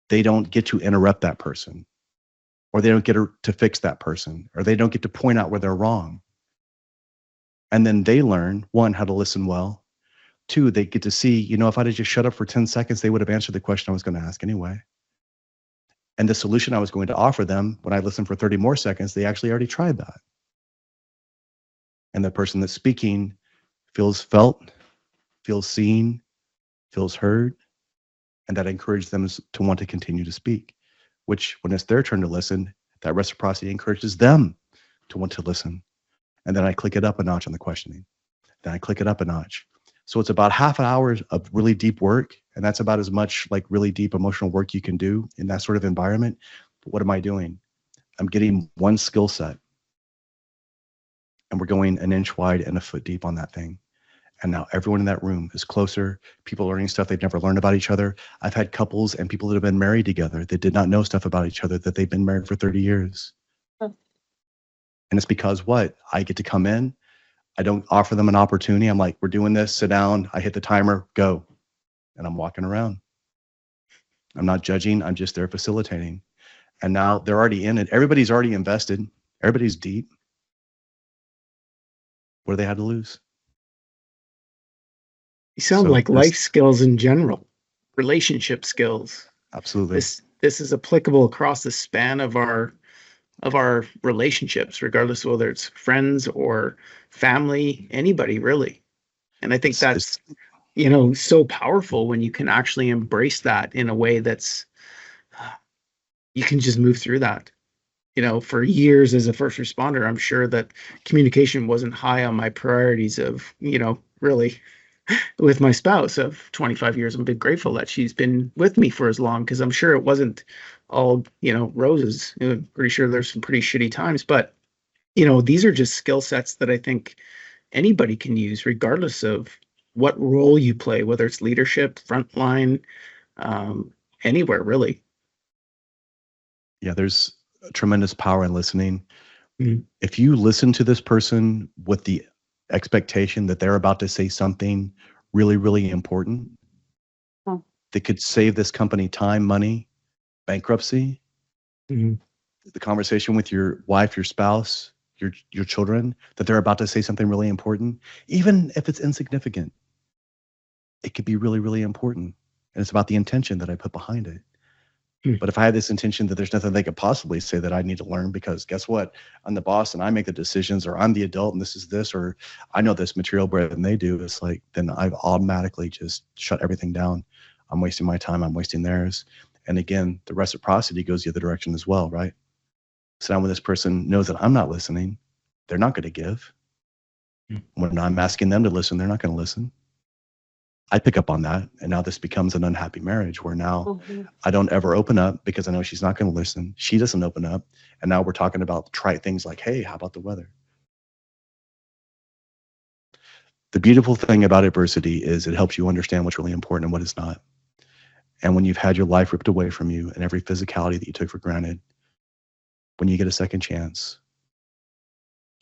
B: they don't get to interrupt that person, or they don't get to fix that person, or they don't get to point out where they're wrong. And then they learn, 1, how to listen well. 2, they get to see, if I'd have just shut up for 10 seconds, they would have answered the question I was going to ask anyway. And the solution I was going to offer them, when I listened for 30 more seconds, they actually already tried that. And the person that's speaking feels felt, feels seen, feels heard, and that encourages them to want to continue to speak, which when it's their turn to listen, that reciprocity encourages them to want to listen. And then I click it up a notch on the questioning. Then I click it up a notch. So it's about half an hour of really deep work. And that's about as much like really deep emotional work you can do in that sort of environment. But what am I doing? I'm getting one skill set. And we're going an inch wide and a foot deep on that thing. And now everyone in that room is closer. People learning stuff they've never learned about each other. I've had couples and people that have been married together that did not know stuff about each other, that they've been married for 30 years. And it's because what? I get to come in. I don't offer them an opportunity. I'm like, we're doing this, sit down. I hit the timer, go. And I'm walking around. I'm not judging. I'm just there facilitating. And now they're already in it. Everybody's already invested. Everybody's deep. What do they have to lose?
A: You sound like life skills in general, relationship skills.
B: Absolutely.
A: This is applicable across the span of our relationships, regardless of whether it's friends or family, anybody really. And I think that's so powerful when you can actually embrace that in a way that's you can just move through that. For years as a first responder, I'm sure that communication wasn't high on my priorities of, really with my spouse of 25 years. I'm big grateful that she's been with me for as long, because I'm sure it wasn't all, roses. I'm pretty sure there's some pretty shitty times, but, these are just skill sets that I think anybody can use regardless of what role you play, whether it's leadership, frontline, anywhere really.
B: Yeah, there's tremendous power in listening.
A: Mhm.
B: If you listen to this person with the expectation that they're about to say something really, really important
C: Mm.
B: that could save this company time, money, bankruptcy,
A: Mhm.
B: the conversation with your wife, your spouse, your children, that they're about to say something really important, even if it's insignificant, it could be really, really important. And it's about the intention that I put behind it.
A: Hmm.
B: But if I had this intention that there's nothing they could possibly say that I need to learn because guess what? I'm the boss and I make the decisions, or I'm the adult and this is this, or I know this material better than they do, it's like, then I've automatically just shut everything down. I'm wasting my time. I'm wasting theirs. And again, the reciprocity goes the other direction as well, right? So now when this person knows that I'm not listening, they're not going to give.
A: Hmm.
B: When I'm asking them to listen, they're not going to listen. I pick up on that. And now this becomes an unhappy marriage where now
C: Mm-hmm.
B: I don't ever open up because I know she's not going to listen. She doesn't open up. And now we're talking about trite things like, hey, how about the weather? The beautiful thing about adversity is it helps you understand what's really important and what is not. And when you've had your life ripped away from you and every physicality that you took for granted, when you get a second chance,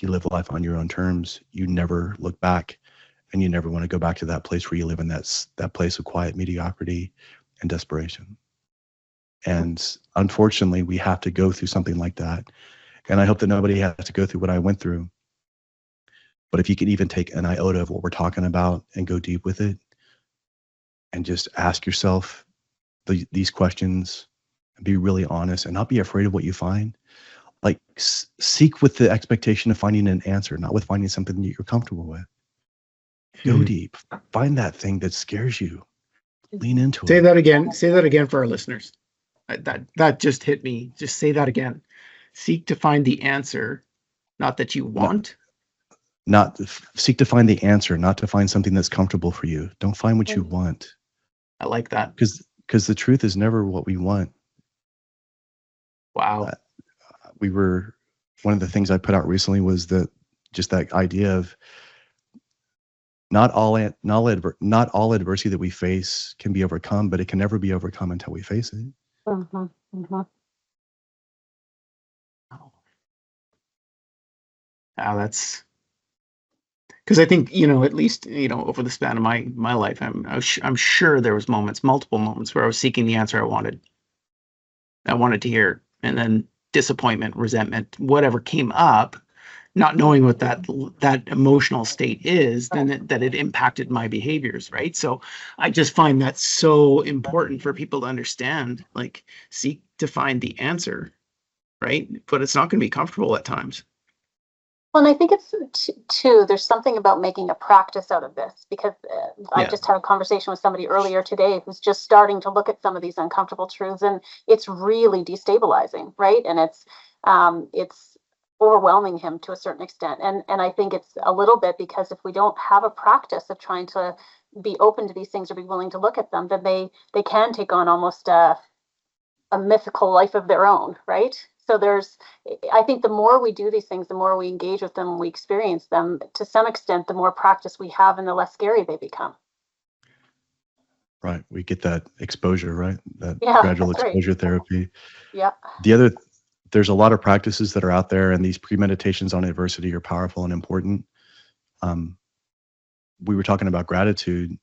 B: you live life on your own terms. You never look back, and you never want to go back to that place where you live in that place of quiet mediocrity and desperation. And unfortunately, we have to go through something like that. And I hope that nobody has to go through what I went through. But if you could even take an iota of what we're talking about and go deep with it and just ask yourself these questions and be really honest and not be afraid of what you find, like seek with the expectation of finding an answer, not with finding something that you're comfortable with. Go
A: Mhm.
B: deep. Find that thing that scares you. Lean into
A: Say
B: it.
A: that again. Say that again for our listeners. That just hit me. Just say that again. Seek to find the answer, not that you
B: Not,
A: want.
B: not seek to find the answer, not to find something that's comfortable for you. Don't find what you
C: Mm-hmm.
B: want,
A: I like that.
B: because the truth is never what we want.
A: Wow.
B: We were One of the things I put out recently was that just that idea of not all adversity that we face can be overcome, but it can never be overcome until we face it.
C: Mm-hmm. Mm-hmm.
A: That's because I think, at least, over the span of my life, I'm sure there was multiple moments where I was seeking the answer I wanted to hear, and then disappointment, resentment, whatever came up, not knowing what that emotional state is, then that it impacted my behaviors, right? So I just find that so important for people to understand, like seek to find the answer, right? But it's not going to be comfortable at times.
C: Well, and I think it's too, there's something about making a practice out of this because I
A: Yeah.
C: just had a conversation with somebody earlier today who's just starting to look at some of these uncomfortable truths, and it's really destabilizing, right? And it's overwhelming him to a certain extent. And I think it's a little bit because if we don't have a practice of trying to be open to these things or be willing to look at them, then they can take on almost a mythical life of their own, right? So I think the more we do these things, the more we engage with them, we experience them to some extent, the more practice we have and the less scary they become.
B: Right. We get that exposure, right? That
C: Yeah,
B: gradual
C: that's right.
B: exposure therapy.
C: Yeah.
B: There's a lot of practices that are out there, and these premeditations on adversity are powerful and important. We were talking about gratitude.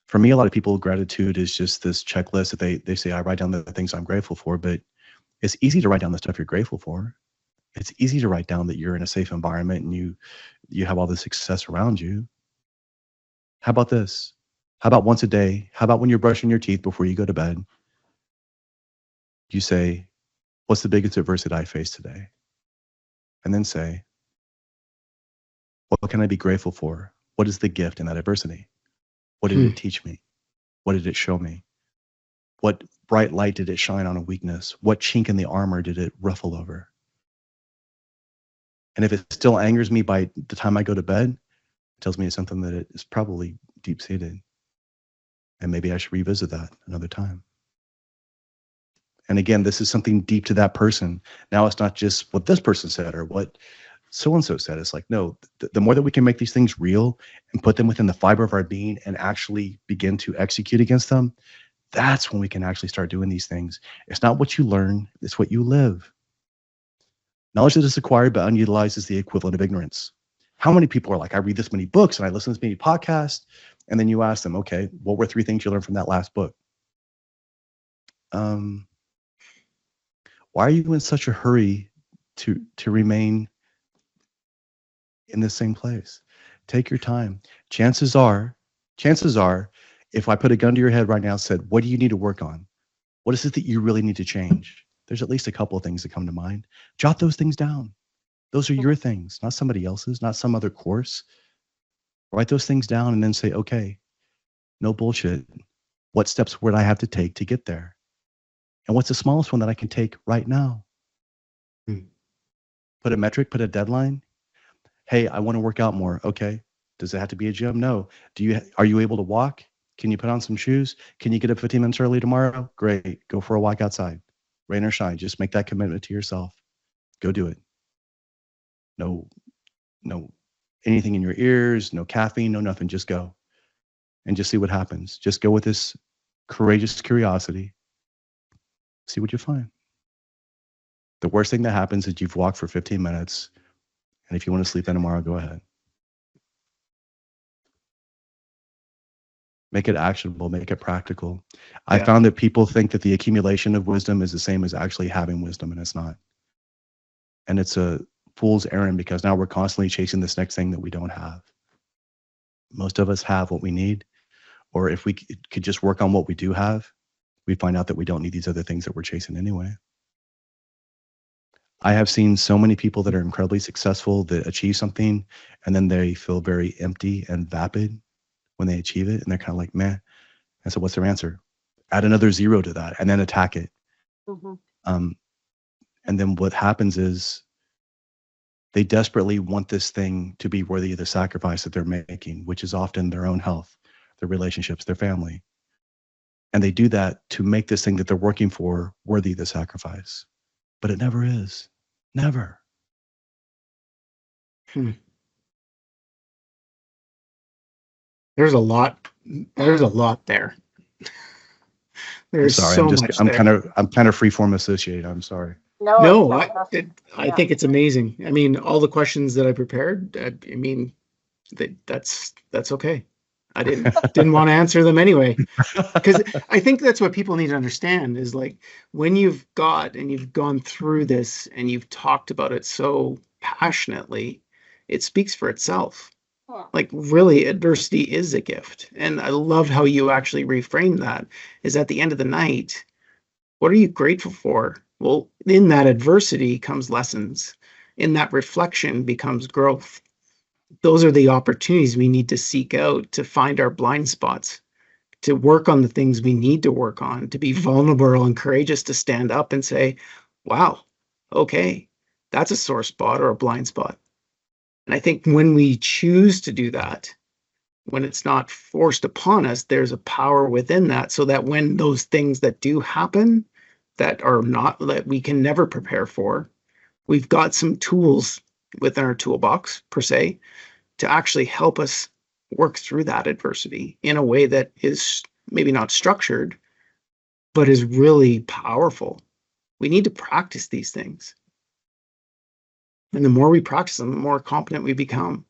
B: For me, a lot of people, gratitude is just this checklist that they say, I write down the things I'm grateful for, but it's easy to write down the stuff you're grateful for. It's easy to write down that you're in a safe environment and you have all the success around you. How about this? How about once a day? How about when you're brushing your teeth before you go to bed? You say, what's the biggest adversity I face today? And then say, what can I be grateful for? What is the gift in that adversity? What did
A: Hmm.
B: it teach me? What did it show me? What bright light did it shine on a weakness? What chink in the armor did it ruffle over? And if it still angers me by the time I go to bed, it tells me it's something that it is probably deep seated. And maybe I should revisit that another time. And again, this is something deep to that person. Now it's not just what this person said or what so-and-so said. It's like, no, the more that we can make these things real and put them within the fiber of our being and actually begin to execute against them, That's when we can actually start doing these things. It's not what you learn, it's what you live. Knowledge that is acquired but unutilized is the equivalent of ignorance. How many people are like, I read this many books and I listen to this many podcasts, and then you ask them, okay, what were 3 things you learned from that last book? Why are you in such a hurry to remain in the same place? Take your time. Chances are, if I put a gun to your head right now and said, what do you need to work on? What is it that you really need to change? There's at least a couple of things that come to mind. Jot those things down. Those are your things, not somebody else's, not some other course. Write those things down and then say, okay, no bullshit. What steps would I have to take to get there? And what's the smallest one that I can take right now? Put a metric, put a deadline. Hey, I want to work out more. Okay. Does it have to be a gym? No. Are you able to walk? Can you put on some shoes? Can you get up 15 minutes early tomorrow? Great. Go for a walk outside. Rain or shine. Just make that commitment to yourself. Go do it. No anything in your ears, no caffeine, no nothing. Just go and just see what happens. Just go with this courageous curiosity. See what you find. The worst thing that happens is you've walked for 15 minutes. And if you want to sleep in tomorrow, go ahead. Make it actionable, make it practical. Yeah. I found that people think that the accumulation of wisdom is the same as actually having wisdom, and it's not. And it's a fool's errand, because now we're constantly chasing this next thing that we don't have. Most of us have what we need, or if we could just work on what we do have, we'd find out that we don't need these other things that we're chasing anyway. I have seen so many people that are incredibly successful that achieve something, and then they feel very empty and vapid when they achieve it, and they're kind of like, meh. And so what's their answer? Add another 0 to that and then attack it. Mm-hmm. And then what happens is they desperately want this thing to be worthy of the sacrifice that they're making, which is often their own health, their relationships, their family. And they do that to make this thing that they're working for worthy of the sacrifice. But it never is. Never.
A: There's a lot there. There's so much
B: I'm
A: there.
B: kind of freeform associated. I'm sorry.
A: No, I think it's amazing. I mean, all the questions that I prepared, I mean, that's okay. I didn't want to answer them anyway, because I think that's what people need to understand is, like, when you've gone through this and you've talked about it so passionately, it speaks for itself. Like, really, adversity is a gift. And I love how you actually reframe that, is at the end of the night, what are you grateful for? Well, in that adversity comes lessons. In that reflection becomes growth. Those are the opportunities we need to seek out to find our blind spots, to work on the things we need to work on, to be vulnerable and courageous, to stand up and say, wow, okay, that's a sore spot or a blind spot. And I think when we choose to do that, when it's not forced upon us, there's a power within that, so that when those things that do happen that we can never prepare for, we've got some tools within our toolbox, per se, to actually help us work through that adversity in a way that is maybe not structured, but is really powerful. We need to practice these things. And the more we practice them, the more competent we become.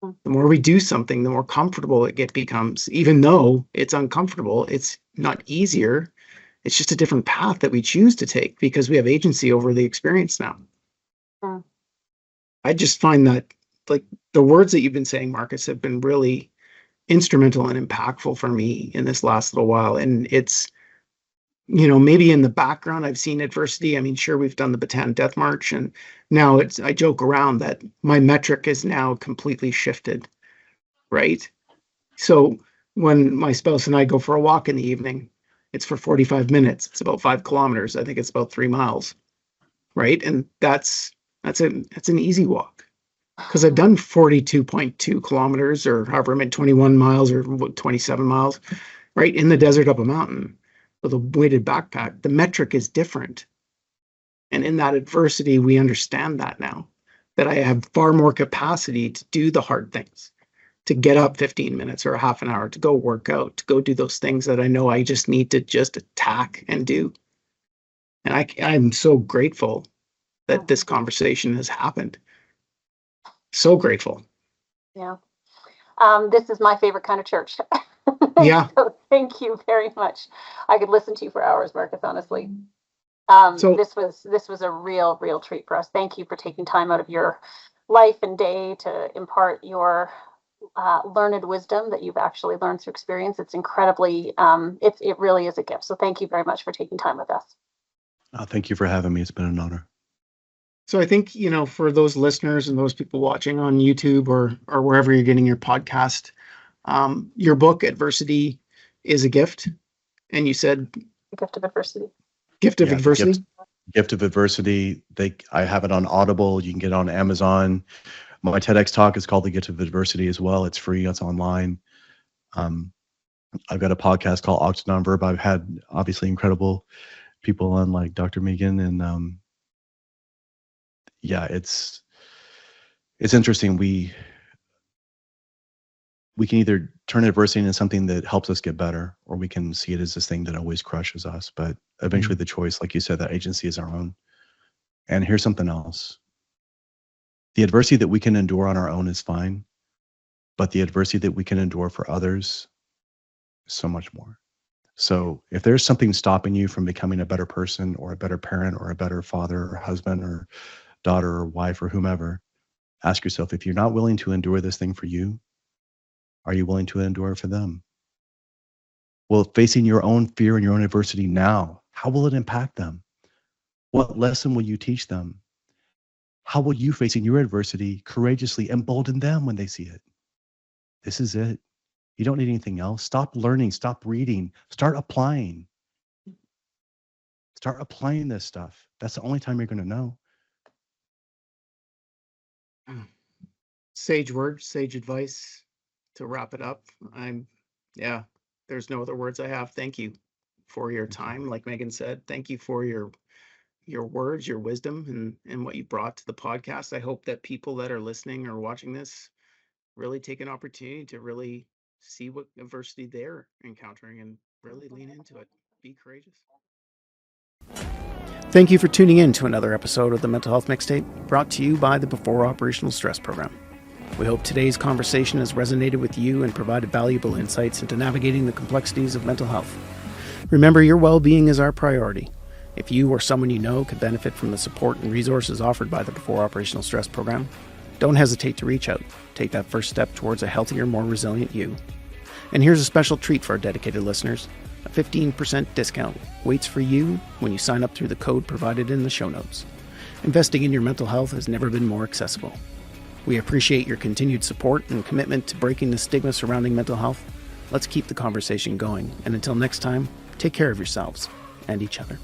A: The more we do something, the more comfortable it becomes. Even though it's uncomfortable, it's not easier. It's just a different path that we choose to take because we have agency over the experience now. I just find that, like, the words that you've been saying, Marcus, have been really instrumental and impactful for me in this last little while. And it's, maybe in the background, I've seen adversity. I mean, sure, we've done the Bataan Death March, and now I joke around that my metric is now completely shifted, right? So when my spouse and I go for a walk in the evening, it's for 45 minutes. It's about 5 kilometers. I think it's about 3 miles, right? And that's an easy walk, because I've done 42.2 kilometers, or however many, 21 miles or 27 miles, right, in the desert up a mountain with a weighted backpack. The metric is different. And in that adversity, we understand that now, that I have far more capacity to do the hard things, to get up 15 minutes or a half an hour, to go work out, to go do those things that I know I just need to just attack and do. And I'm so grateful that this conversation has happened. So grateful.
C: Yeah. This is my favorite kind of church.
A: Yeah.
C: So thank you very much. I could listen to you for hours, Marcus, honestly.
A: So
C: this was a real treat for us. Thank you for taking time out of your life and day to impart your learned wisdom that you've actually learned through experience. It's incredibly, it really is a gift. So thank you very much for taking time with us.
B: Thank you for having me. It's been an honor.
A: So I think, for those listeners and those people watching on YouTube or wherever you're getting your podcast, your book, Adversity is a Gift. And you said...
C: Gift of Adversity.
A: Gift of Adversity?
B: Gift of Adversity. I have it on Audible. You can get it on Amazon. My TEDx talk is called The Gift of Adversity as well. It's free. It's online. I've got a podcast called ACTA NON VERBA. I've had obviously incredible people on like Dr. Megan and yeah, it's interesting. We can either turn adversity into something that helps us get better, or we can see it as this thing that always crushes us. But eventually the choice, like you said, that agency is our own. And here's something else. The adversity that we can endure on our own is fine, but the adversity that we can endure for others is so much more. So if there's something stopping you from becoming a better person or a better parent or a better father or husband or daughter or wife or whomever, ask yourself, if you're not willing to endure this thing for you, are you willing to endure for them? Well, facing your own fear and your own adversity now, how will it impact them? What lesson will you teach them? How will you, facing your adversity, courageously embolden them when they see it? This is it. You don't need anything else. Stop learning, stop reading, start applying. Start applying this stuff. That's the only time you're going to know.
A: Sage words, sage advice to wrap it up. There's no other words I have. Thank you for your time. Like Megan said, thank you for your words, your wisdom, and what you brought to the podcast. I hope that people that are listening or watching this really take an opportunity to really see what adversity they're encountering and really lean into it. Be courageous. Thank you for tuning in to another episode of the Mental Health Mixtape, brought to you by the Before Operational Stress Program. We hope today's conversation has resonated with you and provided valuable insights into navigating the complexities of mental health. Remember, your well-being is our priority. If you or someone you know could benefit from the support and resources offered by the Before Operational Stress Program, don't hesitate to reach out. Take that first step towards a healthier, more resilient you. And here's a special treat for our dedicated listeners. A 15% discount waits for you when you sign up through the code provided in the show notes. Investing in your mental health has never been more accessible. We appreciate your continued support and commitment to breaking the stigma surrounding mental health. Let's keep the conversation going. And until next time, take care of yourselves and each other.